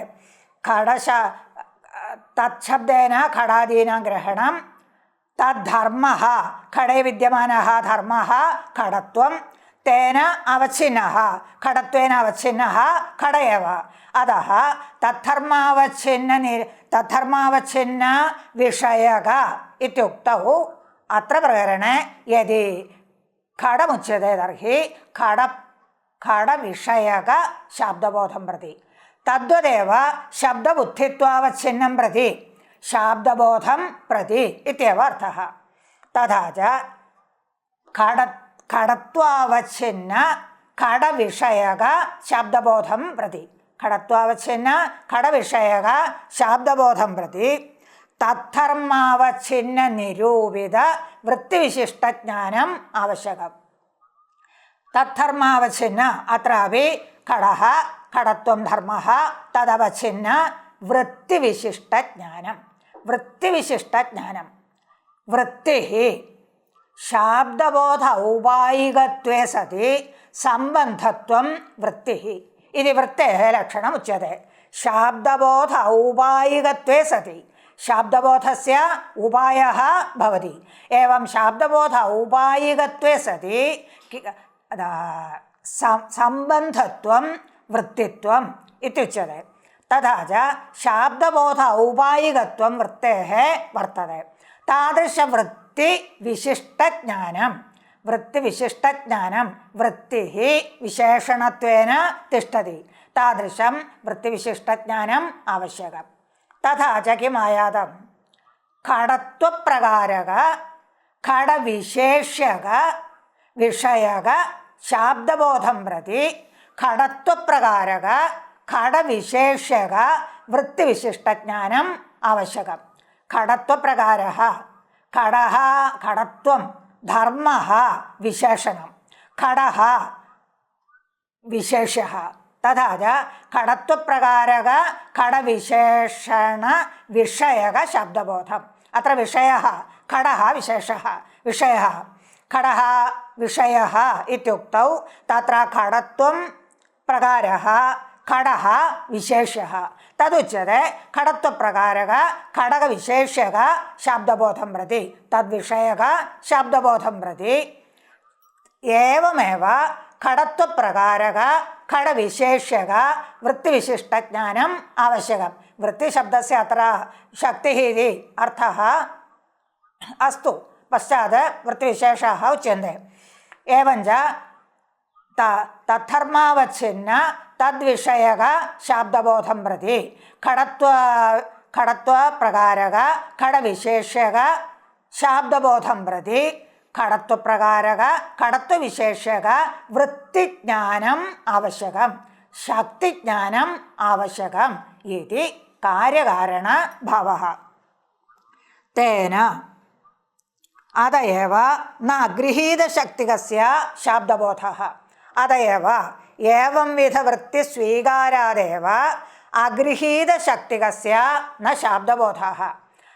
S1: तच्छब्देन खडादीनां ग्रहणं, तद्धर्मः खडे विद्यमानः धर्मः खडत्वं, तेन अवच्छिन्नः खडत्वेन अवच्छिन्नः खड एव। अतः तद्धर्मावच्छिन्न विषयक इत्युक्तौ अत्र प्रकरणे यदि खडमुच्यते तर्हि खडविषयक शाब्दबोधं प्रति, तद्वदेव शब्दबुद्धित्वावच्छिन्नं प्रति शाब्दबोधं प्रति इत्येव अर्थः। तथा च खडत्वावच्छिन्न खडविषयक शाब्दबोधं प्रति, खडत्वावच्छिन्न खडविषयक शाब्दबोधं प्रति तद्धर्मावच्छिन्न निरूपित वृत्तिविशिष्टज्ञानम् आवश्यकम्। तद्धर्मावच्छिन्न अत्रापि खडः खडत्वं धर्मः, तदवच्छिन्न वृत्तिविशिष्टज्ञानं। वृत्तिविशिष्टज्ञानं वृत्तिः शाब्दबोध औपायिकत्वे सति सम्बन्धत्वं वृत्तिः इति वृत्तेः लक्षणम् उच्यते। शाब्दबोध औपायिकत्वे सति शाब्दबोधस्य उपायः भवति। एवं शाब्दबोध औपायिकत्वे सति सम्बन्धत्वं वृत्तित्वम् इत्युच्यते। तथा च शाब्दबोध औपायिकत्वं वृत्तेः वर्तते। तादृशवृत्तिविशिष्टज्ञानं वृत्तिः विशेषणत्वेन तिष्ठति। तादृशं वृत्तिविशिष्टज्ञानम् आवश्यकम्। तथा च किम् आयातं? खडत्वप्रकारक खडविशेष्यक വിഷയക ശാബ്ദബോധം പ്രതി ഘടത്വപ്രകാരക ഘടവിശേഷ്യക വൃത്തിവിശിഷ്ടജ്ഞാനം ആവശ്യകം. ഘടത്വപ്രകാരഃ ഘടഃ ഘടത്വം ധർമ്മഃ വിശേഷണം ഘടഃ വിശേഷ്യഃ തഥാ ച ഘടത്വപ്രകാരക ഘടവിശേഷണ വിഷയക ശബ്ദബോധം. അത്ര വിഷയഃ ഘടഃ വിശേഷഃ വിഷയഃ ഘടഃ വിഷയഃ ഇത്യുക്തൗ തത്ര ഘടത്വം പ്രകാരഃ ഘടഃ വിശേഷ്യഃ തദുച്യത്തെ ഘടത്വപ്രകാരക ഘടകവിശേഷ്യക ശബ്ദബോധം പ്രതി തദ്വിഷയക ശബ്ദബോധം പ്രതി ഏവമേവ ഘടത്വപ്രകാരക ഘടവിശേഷ്യക വൃത്തിവിശിഷ്ടജ്ഞാനം ആവശ്യകം. വൃത്തിശബ്ദസ്യ അത്ര ശക്തിഃ ഇതി അർത്ഥഃ അസ്തു പശ്ചാത് വൃത്തിവിശേഷാः ഉച്യन्ते. एवञ्च തദ്ധർമാവച്ഛിന്ന തദ്വിഷയക ശാബ്ദബോധം പ്രതി ഘടത്വപ്രകാരക ഘടവിശേഷ്യക ശാബ്ദബോധം പ്രതി ഘടത്വപ്രകാരക ഘടത്വവിശേഷ്യക വൃത്തിജ്ഞാനം ആവശ്യകം ശക്തിജ്ഞാനം ആവശ്യകം ഇതി കാര്യകാരണഭാവഃ. തേന അതയേവ ന ഗൃഹീതശക്തികസ്യ ശാബ്ദബോധഃ. അതയേവ ഏവംവിധവൃത്തിസ്വീകാരാദേവ അഗൃഹീതശക്തികസ്യ ന ശാബ്ദബോധഃ.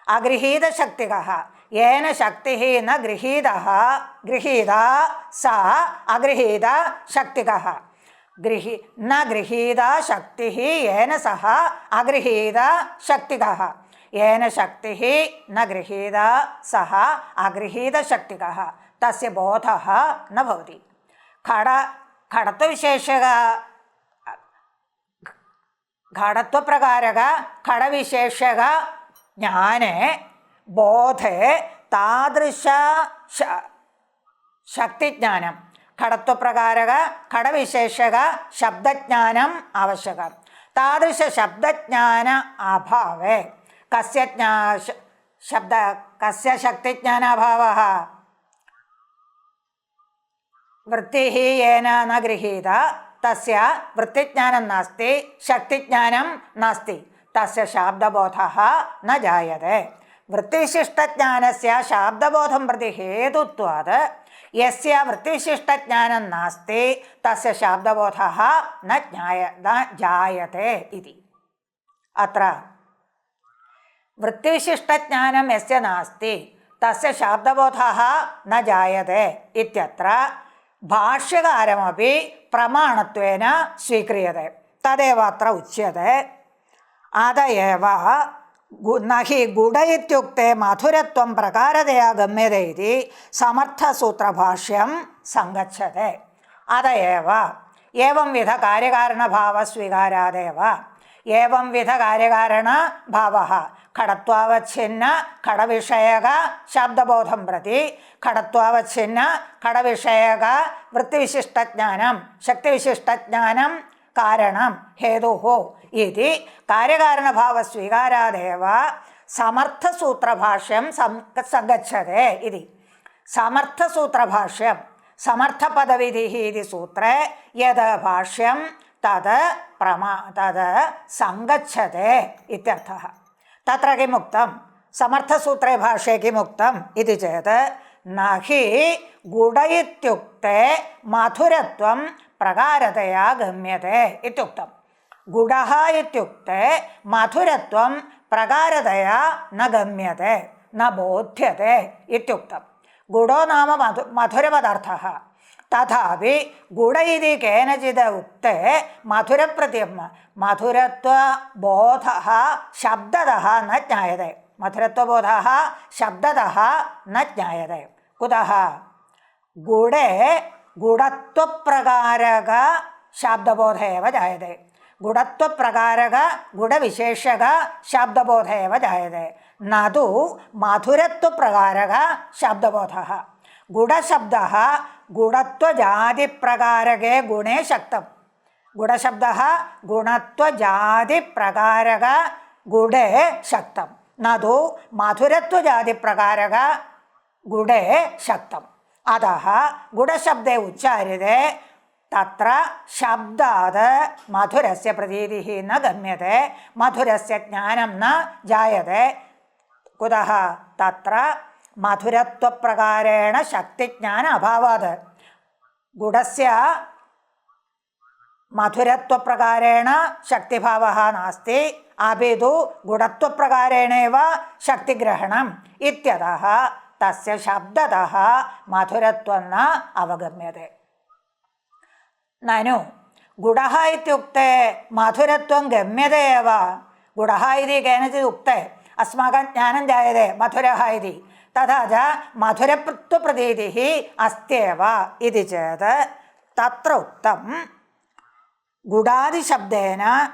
S1: അഗൃഹീതശക്തികഃ യേന ശക്തിഃ ന ഗൃഹീതഃ ഗൃഹീതാ സ അഗൃഹീതശക്തികഃ. ന ഗൃഹീതാ ശക്തിഃ യേന സഹ അഗൃഹീതശക്തികഃ. യേന ശക്തിഃ ന ഗൃഹീതാ സഹ അഗൃഹീതശക്തികഃ തസ്യ ബോധഃ ന ഭവതി. ഘടത്വവിശേഷക ഘടത്വപ്രകാരക ഘടവിശേഷക ജ്ഞാനേ ബോധേ താദൃശ ശക്തിജ്ഞാനം ഘടത്വപ്രകാരക ഘടവിശേഷക ശബ്ദജ്ഞാനം ആവശ്യകം. താദൃശ ശബ്ദജ്ഞാന അഭാവേ കസ്യ ശക്തിജ്ഞാനാഭാവഃ വൃത്തിഃ യേന ന ഗൃഹീത തസ്യ വൃത്തിജ്ഞാനം നാസ്തി ശക്തിജ്ഞാനം നാസ്തി തസ്യ ശാബ്ദബോധഃ ന ജായതേ. വൃത്തിവിശിഷ്ടജ്ഞാനസ്യ ശാബ്ദബോധം പ്രതി ഹേതുത്വാത് യസ്യ വൃത്തിവിശിഷ്ടജ്ഞാനം നാസ്തി തസ്യ ശാബ്ദബോധഃ ന ജായതേ ഇതി. അത്ര വൃത്തിവിശിഷ്ടജ്ഞാനം യസ്യ നാസ്തി തസ്യ ശാബ്ദബോധഃ ന ജായതേ ഇത്യത്ര ഭാഷ്യകാരമപി പ്രമാണത്വേന സ്വീക്രിയത്തെ. തദേവ അത്ര ഉച്യത്തെ. അതയേവ നഹി ഗുഡ ഇത്യുക്തേ മധുരത്വം പ്രകാരതയാ ഗമ്യതേ ഇതി സമർത്ഥസൂത്രഭാഷ്യം സംഗച്ഛത്തെ. അതയേവ ഏവംവിധ കാര്യകാരണഭാവസ്വീകാരാദേവ ഏവംവിധ കാര്യകാരണഭാവഃ ഘടത്വാവച്ഛിന്ന ഘടവിഷയക ശബ്ദബോധം പ്രതി ഘടത്വാവച്ഛിന്ന ഘടവിഷയക വൃത്തിവിശിഷ്ടജ്ഞാനം ശക്തിവിശിഷ്ടജ്ഞാനം കാരണം ഹേതുഃ ഇതി കാര്യകാരണഭാവസ്വീകാരാദേവ സമർത്ഥസൂത്രഭാഷ്യം സംഗച്ഛതേ ഇതി. സമർത്ഥസൂത്രഭാഷ്യം സമർത്ഥപദവിധിഃ ഇതി സൂത്രേ യത് ഭാഷ്യം തത് സംഗച്ഛതേ ഇത്യർത്ഥഃ. തത്ര കിമുക്തം സമർത്ഥസൂത്രേ ഭാഷ്യേ കിമുക്തം ഇതി ചേത് നഹി ഗുഡ ഇത്യുക്തേ മധുരത്വം പ്രകാരതയാ ഗമ്യത്തെ ഇത്യുക്തം. ഗുഡഃ ഇത്യുക്തേ മധുരത്വം പ്രകാരതയാ ന ഗമ്യത്തെ ന ബോധ്യത്തെ ഇത്യുക്തം. ഗുഡോ നാമ മധുരപദാർത്ഥഃ തഥാപി ഗുഡ ഇതി കേനചിത് ഉക്തേ മധുരത്വബോധഃ ശബ്ദതഃ ന ജ്ഞായതേ. മധുരത്വബോധഃ ശബ്ദതഃ ന ജ്ഞായതേ. കുതഃ ഗുഡേ ഗുഡത്വപ്രകാരക ശബ്ദബോധ ഏവ ജായതേ. ഗുഡത്വപ്രകാരക ഗുഡവിശേഷക ശബ്ദബോധ ഏവ ജായതേ നതു മധുരത്വപ്രകാരക ശബ്ദബോധഃ. ഗുഡശബ്ദഃ ഗുണത്വജാതിപ്രകാരകേ ഗുണേ ശക്തം. ഗുണശബ്ദഃ ഗുണത്വജാതിപ്രകാരക ഗുഡേ ശക്തം നതു മധുരത്വജാതിപ്രകാരക ഗുഡേ ശക്തം. अतः गुडशब्दे उच्चार्यते तत्र शब्दात् मधुरस्य प्रतीतिः न गम्यते, मधुरस्य ज्ञानं न जायते। कुतः? तत्र मधुरत्वप्रकारेण शक्तिज्ञान अभावात्। गुडस्य मधुरत्वप्रकारेण शक्तिभावः नास्ति, अपि तु गुडत्वप्रकारेणैव शक्तिग्रहणम् इत्यतः तस्य शब्दतः मधुरत्वं न अवगम्यते। ननु गुडः इत्युक्ते मधुरत्वं गम्यते एव। गुडः इति केनचित् उक्ते अस्माकं ज्ञानं जायते मधुरः इति, तथा च मधुरत्वप्रतीतिः अस्त्येव इति चेत् तत्र उक्तं गुडादिशब्देन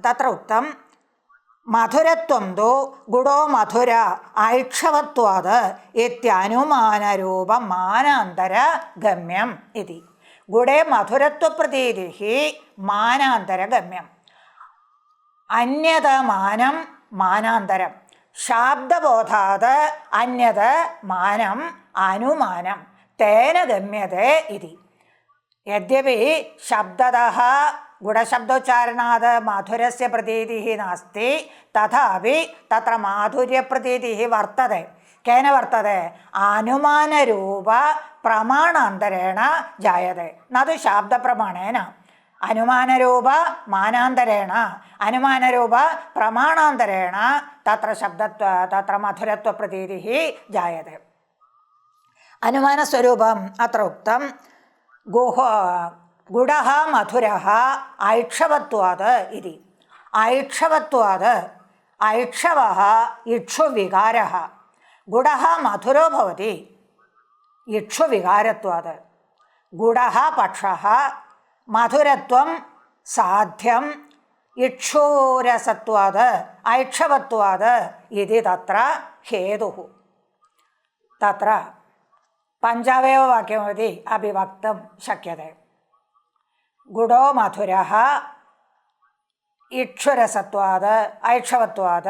S1: तत्र उक्तं मधुरत्वं तु गुडो मधुर ऐक्षवत्वात् इत्यनुमानरूपमानान्तरगम्यम् इति। गुडे मधुरत्वप्रतीतिः मानान्तरगम्यम्। अन्यतमानं मानान्तरं, शाब्दबोधात् अन्यत् मानम् अनुमानं तेन गम्यते इति। यद्यपि शब्दतः गुडशब्दोच्चारणात् माधुर्यस्य प्रतीतिः नास्ति, तथापि तत्र माधुर्यप्रतीतिः वर्तते। केन वर्तते? अनुमानरूप प्रमाणान्तरेण जायते, न तु शाब्दप्रमाणेन। अनुमानरूप मानान्तरेण, अनुमानरूप प्रमाणान्तरेण तत्र तत्र मधुरत्वप्रतीतिः जायते। अनुमानस्वरूपम् अत्र उक्तं गुडः मधुरः ऐक्षवत्वात् इति। ऐक्षवत्वात्, ऐक्षवः इक्षुविकारः, गुडः मधुरो भवति इक्षुविकारत्वात्। गुडः पक्षः, मधुरत्वं साध्यम् इक्षुरसत्वात् ऐक्षवत्वात् इति तत्र हेतुः। तत्र पञ्चावयववाक्यमपि अपि वक्तुं शक्यते। गुडो मधुरः इक्षुरसत्वात् ऐक्षवत्वात्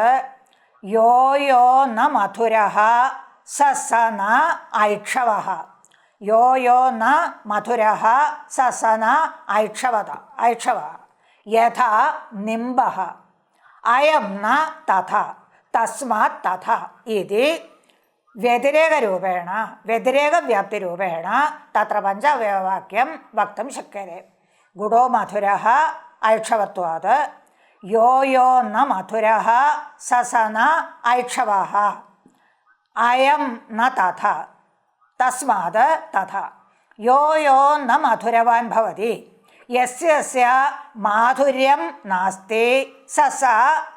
S1: यो यो न मधुरः स स न ऐक्षवः। यो यो न मधुरः स स न ऐक्षवः। यथा निम्बः अयं न तथा तस्मात् तथा इति व्यतिरेकरूपेण, व्यतिरेकव्याप्तिरूपेण तत्र पञ्चावयववाक्यं वक्तुं शक्यते। गुडो मधुरः ऐक्षवत्वात् यो यो न मधुरः स स न ऐक्षवः। अयं न तथा तस्मात् तथा। यो यो न मधुरवान् भवति, यस्य यस्य माधुर्यं नास्ति स स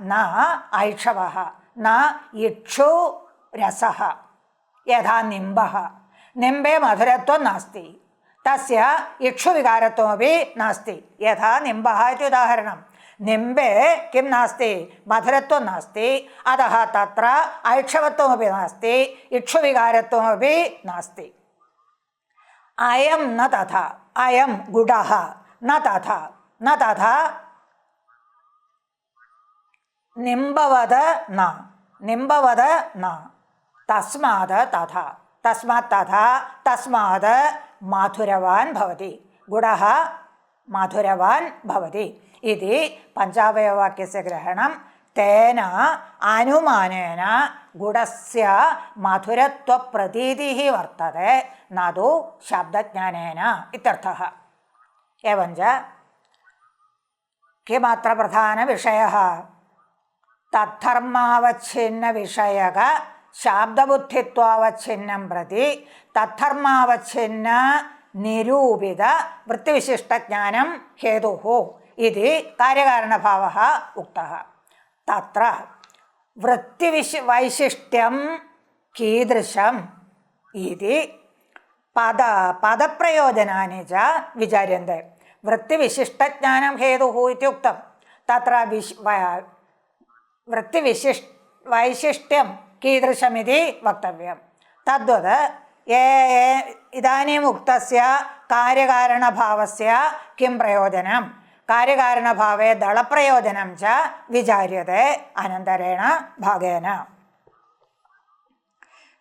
S1: न ऐक्षवः न इक्षुरसः। यथा निम्बः, निम्बे मधुरत्वं नास्ति, तस्य इक्षुविकारत्वमपि नास्ति। यथा निम्बः इति उदाहरणं। निम्बे किं नास्ति? मधुरत्वं नास्ति, अतः तत्र ऐक्षवत्वमपि नास्ति, इक्षुविकारत्वमपि नास्ति। अयं न तथा, अयं गुडः न तथा, न तथा निम्बवद न, निम्बवद न, तस्मात् तथा, तस्मात् तथा, तस्मात् मधुरवान् भवति, गुडः मधुरवान् भवति इति पञ्चावयववाक्यस्य ग्रहणं। तेन अनुमानेन गुडस्य मधुरत्वप्रतीतिः वर्तते, न तु शब्दज्ञानेन इत्यर्थः। एवञ्च किमत्र प्रधानविषयः? तद्धर्मावच्छिन्नविषयक शाब्दबुद्धित्वावच्छिन्नं प्रति तद्धर्मावच्छिन्न निरूपित वृत्तिविशिष्टज्ञानं हेतुः इति कार्यकारणभावः उक्तः। तत्र वृत्तिवैशिष्ट्यं कीदृशम् इति पदप्रयोजनानि च विचार्यन्ते। वृत्तिविशिष्टज्ञानं हेतुः इत्युक्तं, तत्र वृत्तिवैशिष्ट्यं कीदृशमिति वक्तव्यं। तद्वत् इदानीम् उक्तस्य कार्यकारणभावस्य किं प्रयोजनं? कार्यकारणभावे दलप्रयोजनं च विचार्यते अनन्तरेण भागेन।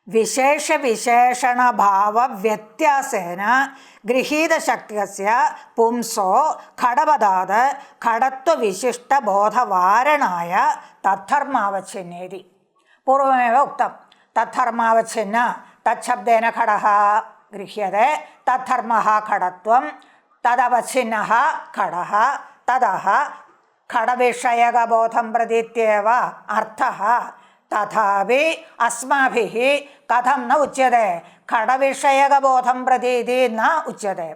S1: വിശേഷവിശേഷണഭാവവ്യത്യാസേന ഗൃഹീതശക്തിസ്യ പുംസോ ഘടപദാത് ഘടത്വവിശിഷ്ടബോധവാരണായ തദ്ധർമാവച്ഛിന്നേതി. പൂർവമേവ ഉക്തം. തദ്ധർമാവച്ഛിന്ന തച്ഛബ്ദേന ഘടഃ ഗൃഹ്യത്തെ. തദ്ധർമ്മഃ ഘടത്വം, തദവച്ഛിന്നഃ ഘടഃ, തതഃ ഘടവിഷയകബോധം പ്രതീത്യേവ അർത്ഥഃ. തഥാപി അസ്മാഭിः കഥം ന ഉച്യത്തെ ഘടവിഷയകബോധം പ്രതീതി ന ഉച്യത്തെ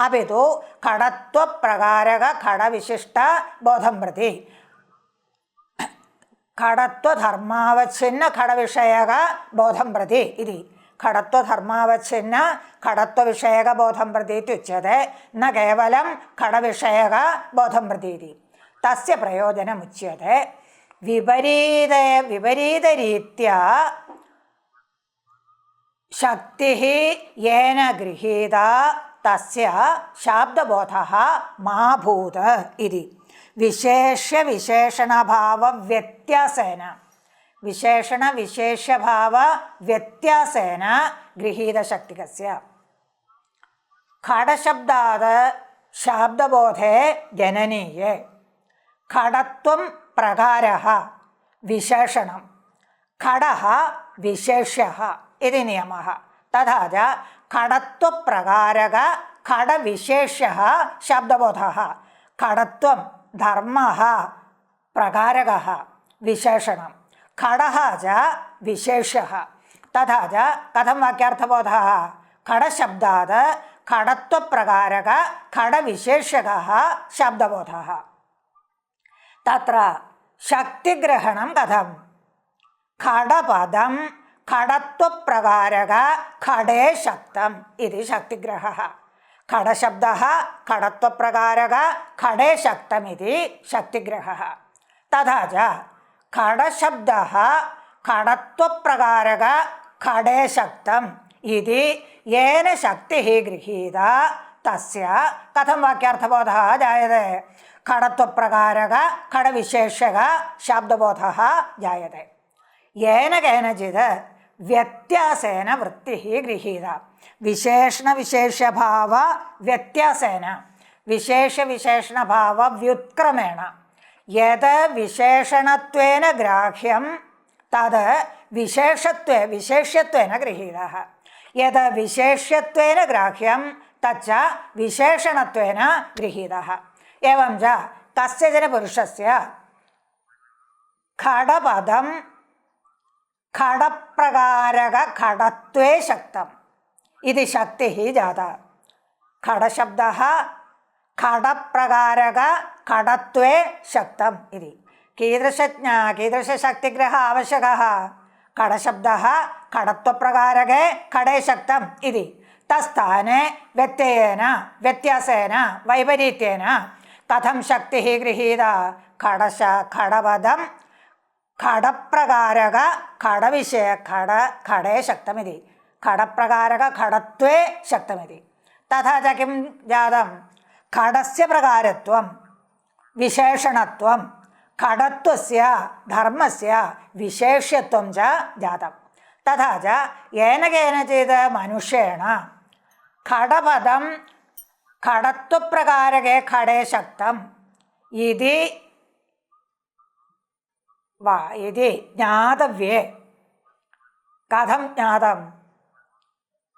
S1: അപിതു ഘടത്വപ്രകാരക ഘടവിശിഷ്ട ബോധം പ്രതി. ഘടത്വധർമാവച്ഛിന്ന ഘടവിഷയക ബോധം പ്രതി ഇതി. ഘടത്വധർമാവച്ഛിന്ന ഘടത്വവിഷയകബോധം പ്രതി ഉച്യത്തെ ന കേവലം ഘടവിഷയക ബോധം പ്രതീതി. തസ്യ പ്രയോജനമുച്യത്തെ വിപരീതരീത്യാ ശക്തിഃ യേന ഗൃഹീത തസ്യ ശാബ്ദബോധഃ മാ ഭൂത് ഇതി. വിശേഷവിശേഷണഭാവവ്യത്യാസേന വിശേഷണവിശേഷ്യഭാവവ്യത്യാസേന ഗൃഹീതശക്തികസ്യ ഘടശബ്ദാത് ശാബ്ദബോധേ ജനനീയേ ഘടത്വം പ്രകാരഃ വിശേഷണം ഘടഃ വിശേഷ്യഃ ഇതി നിയമഃ. തഥാ ച ഘടത്വപ്രകാരക ഘടവിശേഷ്യഃ ശബ്ദബോധഃ. ഘടത്വം ധർമ്മഃ പ്രകാരകഃ വിശേഷണം ഘടഃ ച വിശേഷ്യഃ. തഥാ ച കഥം വാക്യാർത്ഥബോധഃ ഘടശബ്ദാത് ഘടത്വപ്രകാരക ഘടവിശേഷ്യകഃ ശബ്ദബോധഃ. തത്ര ശക്തിഗ്രഹണം കഥം ഘടപദം ഘടത്വപ്രകാരക ഘടേ ശക്തം ഇത് ശക്തിഗ്രഹഃ. ഘടശബ്ദഃ ഘടത്വപ്രകാരക ഘടേ ശക്തം ഇത് ശക്തിഗ്രഹഃ. തഥാ ച ഘടശബ്ദഃ ഘടത്വപ്രകാരക ഘടേ ശക്തം ഇത് യേന ശക്തിഃ ഗൃഹീത തസ്യ കഥം വാക്യാർത്ഥബോധഃ ജായത്തെ ഘടത്വപ്രകാരക ഘടവിശേഷക ശബ്ദബോധഃ ജായത്തെ. യേന കേനചിത് വ്യത്യാസേന വൃത്തിഃ ഗൃഹീത വിശേഷണവിശേഷ്യഭാവ വ്യത്യാസേന വിശേഷവിശേഷണഭാവ വ്യുത്ക്രമേണ യത് വിശേഷണത്വേന ഗ്രാഹ്യം തത് വിശേഷ്യത്വേന ഗൃഹീതഃ. യത് വിശേഷ്യത്വേന ഗ്രാഹ്യം തച്ച വിശേഷണത്വേന ഗൃഹീതഃ. एवं च कस्यचन पुरुषस्य घटपदं घटप्रकारक घटत्वे शक्तम् इति शक्तिः जाता. घटशब्दः घटप्रकारक घटत्वे शक्तम् इति कीदृशशक्तिग्रहः आवश्यकः. घटशब्दः घटत्वप्रकारके घटे शक्तम् इति तत्स्थाने व्यत्ययेन व्यत्यासेन वैपरीत्येन कथं शक्तिः गृहीता. घटपदं घटप्रकारक घटे शक्तमिति घटप्रकारक घटत्वे शक्तमिति. तथा च किं जातं घटस्य प्रकारत्वं विशेषणत्वं घटत्वस्य धर्मस्य विशेष्यत्वं च जातं. तथा च येन केनचित् मनुष्येण घटपदं घटत्वप्रकारके घटे शक्तम् इति ज्ञातव्ये. कथं ज्ञातं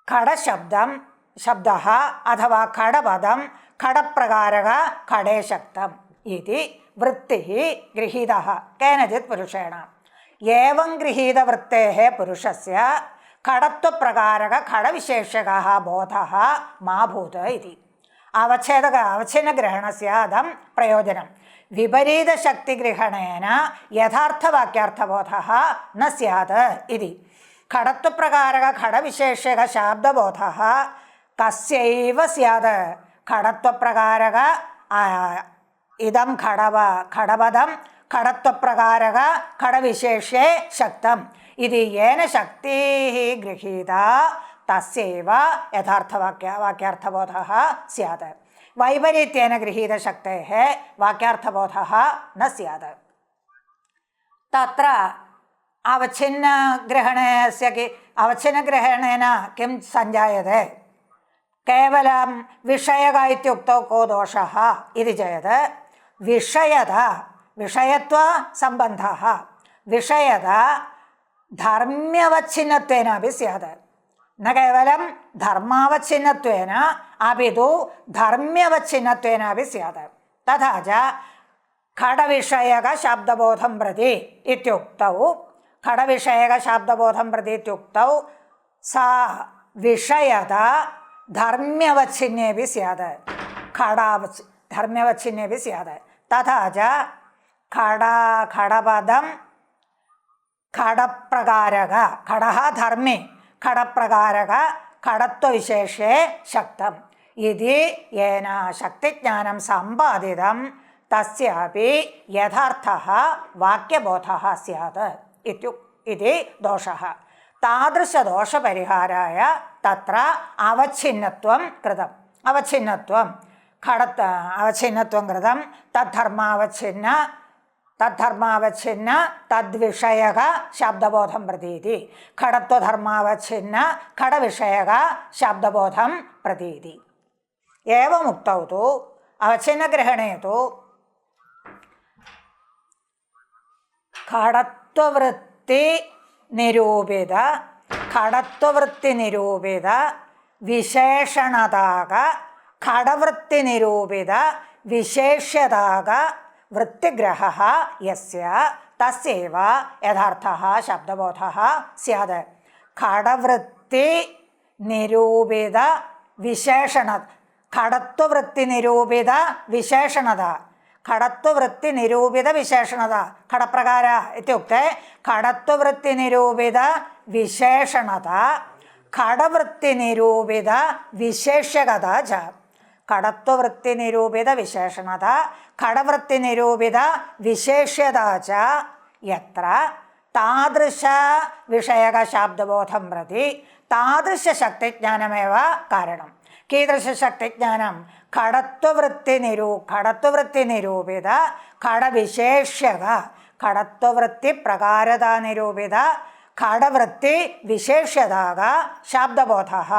S1: घटशब्दः अथवा घटपदं घटप्रकारक घटे शक्तम् इति वृत्तिः गृहीतः केनचित् पुरुषेण. एवं गृहीतवृत्तेः पुरुषस्य घटत्वप्रकारक घटविशेषकः बोधः मा भूत् इति. अवच्छिन्नग्रहणस्य अदं प्रयोजनं विपरीतशक्तिग्रहणेन यथार्थवाक्यार्थबोधः न स्यात् इति. घटत्वप्रकारक घटविशेषक शाब्दबोधः कस्यैव स्यात्. घटत्वप्रकारक इदं घटपदं घटत्वप्रकारक घटविशेषे शक्तम् इति येन शक्तिः गृहीता तस्यैव यथार्थवाक्यार्थबोधः स्यात्. वैपरीत्येन गृहीतशक्तेः वाक्यार्थबोधः न स्यात्. तत्र अवच्छिन्नग्रहणेन किं सञ्जायते? केवलं विषयः इत्युक्तौ को दोषः इति चेत् विषयता विषयत्वसम्बन्धः विषयता धर्म्यवच्छिन्नत्वेन अपि स्यात्। न केवलं धर्मावच्छिन्नत्वेन अपि तु धर्म्यवच्छिन्नत्वेन अपि स्यात्। तथा च खडविषयकशाब्दबोधं प्रति इत्युक्तौ खडविषयकशाब्दबोधं प्रति इत्युक्तौ सा विषयता धर्म्यवच्छिन्नेपि स्यात्। धर्म्यवच्छिन्नेपि स्यात्। तथा च खडपदं खडप्रकारक खडः धर्मी खडप्रकारक खडत्वविशेषे शक्तम् इति येन शक्तिज्ञानं सम्पादितं तस्यापि यथार्थः वाक्यबोधः स्यात् इति दोषः। तादृशदोषपरिहाराय तत्र अवच्छिन्नत्वं कृतम्। अवच्छिन्नत्वं कृतं तद्धर्मावच्छिन्न तद्विषयक शब्दबोधं प्रतीति खडत्वधर्मावच्छिन्न खडविषयक शब्दबोधं प्रतीति। एवमुक्तौ तु अवच्छिन्नग्रहणे तु खडत्ववृत्तिनिरूपित विशेषणताक खडवृत्तिनिरूपित विशेष्यताक वृत्तिग्रहः यस्य तस्यैव यथार्थः शब्दबोधः स्यात्। खडवृत्तिनिरूपित विशेषण खडत्ववृत्तिनिरूपित विशेषणता खडत्ववृत्तिनिरूपित विशेषणता खडप्रकार इत्युक्ते खडत्ववृत्तिनिरूपित विशेषणता खडवृत्तिनिरूपित विशेष्यकता च खडत्ववृत्तिनिरूपित विशेषणता खडवृत्तिनिरूपित विशेष्यता च यत्र तादृशविषयकशाब्दबोधं प्रति तादृशशक्तिज्ञानमेव कारणं। कीदृशशक्तिज्ञानं? खडत्ववृत्तिनिरूपित खडविशेष्यक खडत्ववृत्तिप्रकारतानिरूपित खडवृत्तिविशेष्यताक शाब्दबोधः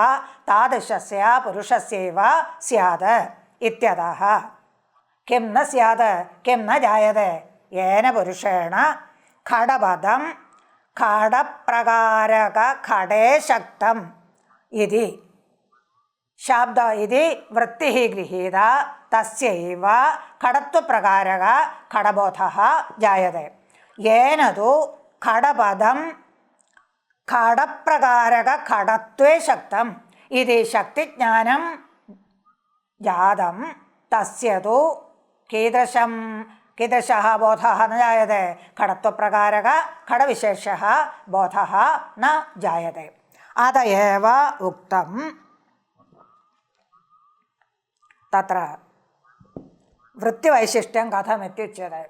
S1: तादृशस्य पुरुषस्यैव स्यात् इत्यतः किं न स्यात् किं न जायते? येन पुरुषेण खडपदं खडप्रकारक खडे शक्तम् इति शाब्द इति वृत्तिः गृहीता तस्यैव खडत्वप्रकारक खडबोधः जायते। येन तु खडपदं खडप्रकारक खडत्वे शक्तम् इति शक्तिज्ञानं जातं तस्य तु कीदृशः बोधः न जायते? खडत्वप्रकारक खडविशेषः बोधः न जायते। अत एव उक्तं तत्र वृत्तिवैशिष्ट्यं कथम् इत्युच्यते।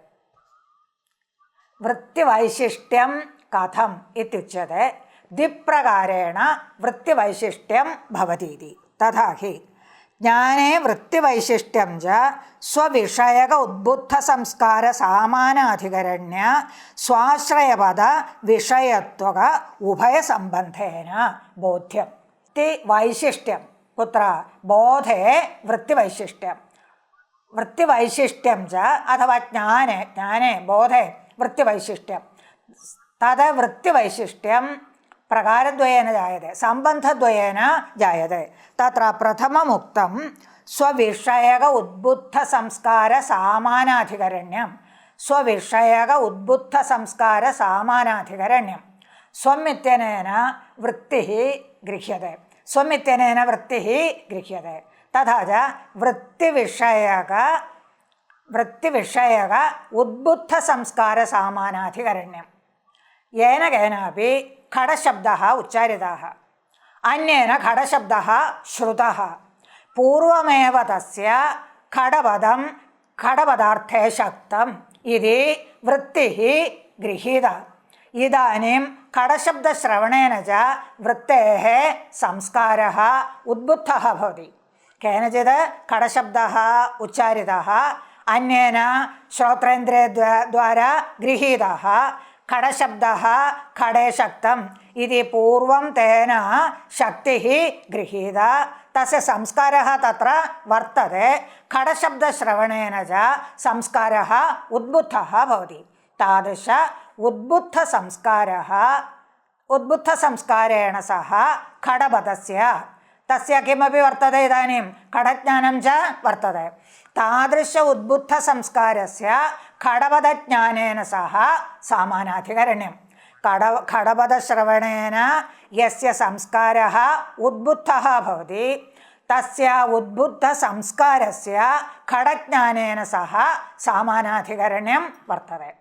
S1: वृत्तिवैशिष्ट्यं कथम् इत्युच्यते द्विप्रकारेण वृत्तिवैशिष्ट्यं भवति इति। तथा हि ज्ञाने वृत्तिवैशिष्ट्यं च स्वविषयक उद्बुद्धसंस्कारसामानाधिकरण्य स्वाश्रयपद विषयत्वक उभयसम्बन्धेन बोध्यम् इति वैशिष्ट्यं। कुत्र? बोधे वृत्तिवैशिष्ट्यं। वृत्तिवैशिष्ट्यं च अथवा ज्ञाने बोधे वृत्तिवैशिष्ट्यं। तद् वृत्तिवैशिष्ट्यं प्रकारद्वयेन जायते, सम्बन्धद्वयेन जायते। तत्र प्रथममुक्तं स्वविषयक उद्बुद्धसंस्कारसामानाधिकरण्यं। स्वविषयक उद्बुद्धसंस्कारसामानाधिकरण्यं स्वम् इत्यनेन वृत्तिः गृह्यते। स्वम् इत्यनेन वृत्तिः गृह्यते। तथा च वृत्तिविषयक उद्बुद्धसंस्कारसामानाधिकरण्यं येन केनापि खडशब्दः उच्चारितः अन्येन खडशब्दः श्रुतः पूर्वमेव तस्य खडपदं खडपदार्थे शक्तम् इति वृत्तिः गृहीता। इदानीं खडशब्दश्रवणेन च वृत्तेः संस्कारः उद्बुद्धः भवति। केनचित् खडशब्दः उच्चारितः अन्येन श्रोत्रेन्द्रियद्वारा गृहीतः खडशब्दः खडे शक्तम् इति पूर्वं तेन शक्तिः गृहीता तस्य संस्कारः तत्र वर्तते खडशब्दश्रवणेन च संस्कारः उद्बुद्धः भवति तादृश उद्बुद्धसंस्कारेण सह खडपदस्य तस्य किमपि वर्तते इदानीं खडज्ञानं च वर्तते तादृश उद्बुद्धसंस्कारस्य खडपदज्ञानेन सह सामानाधिकरण्यं खडपदश्रवणेन यस्य संस्कारः उद्बुद्धः भवति तस्य उद्बुद्धसंस्कारस्य खडज्ञानेन सह सामानाधिकरण्यं वर्तते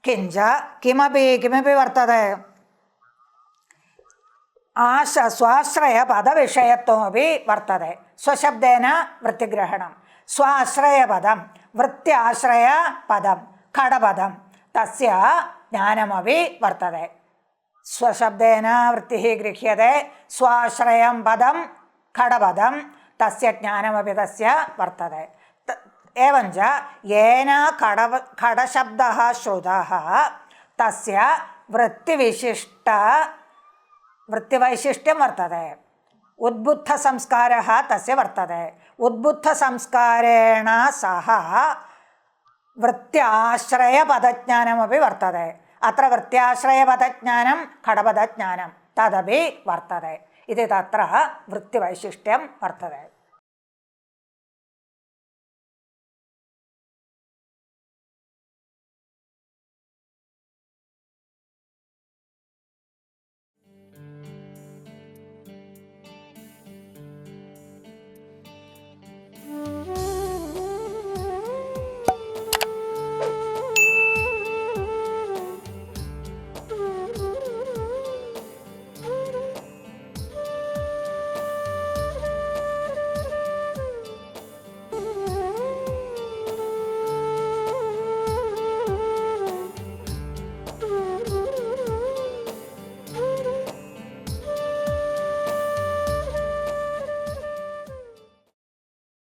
S1: किञ्च किमपि वर्तते स्वाश्रयपदविषयत्वमपि वर्तते स्वशब्देन वृत्तिग्रहणं स्वाश्रयपदं वृत्त्याश्रयपदं खडपदं तस्य ज्ञानमपि वर्तते स्वशब्देन वृत्तिः गृह्यते स्वाश्रयं पदं खडपदं तस्य ज्ञानमपि तस्य वर्तते एवञ्च येन खडशब्दः श्रुतः तस्य वृत्तिवैशिष्ट्यं वर्तते उद्बुद्धसंस्कारः तस्य वर्तते उद्बुद्धसंस्कारेण सह वृत्त्याश्रयपदज्ञानमपि वर्तते अत्र वृत्त्याश्रयपदज्ञानं खडपदज्ञानं तदपि वर्तते इति तत्र वृत्तिवैशिष्ट्यं वर्तते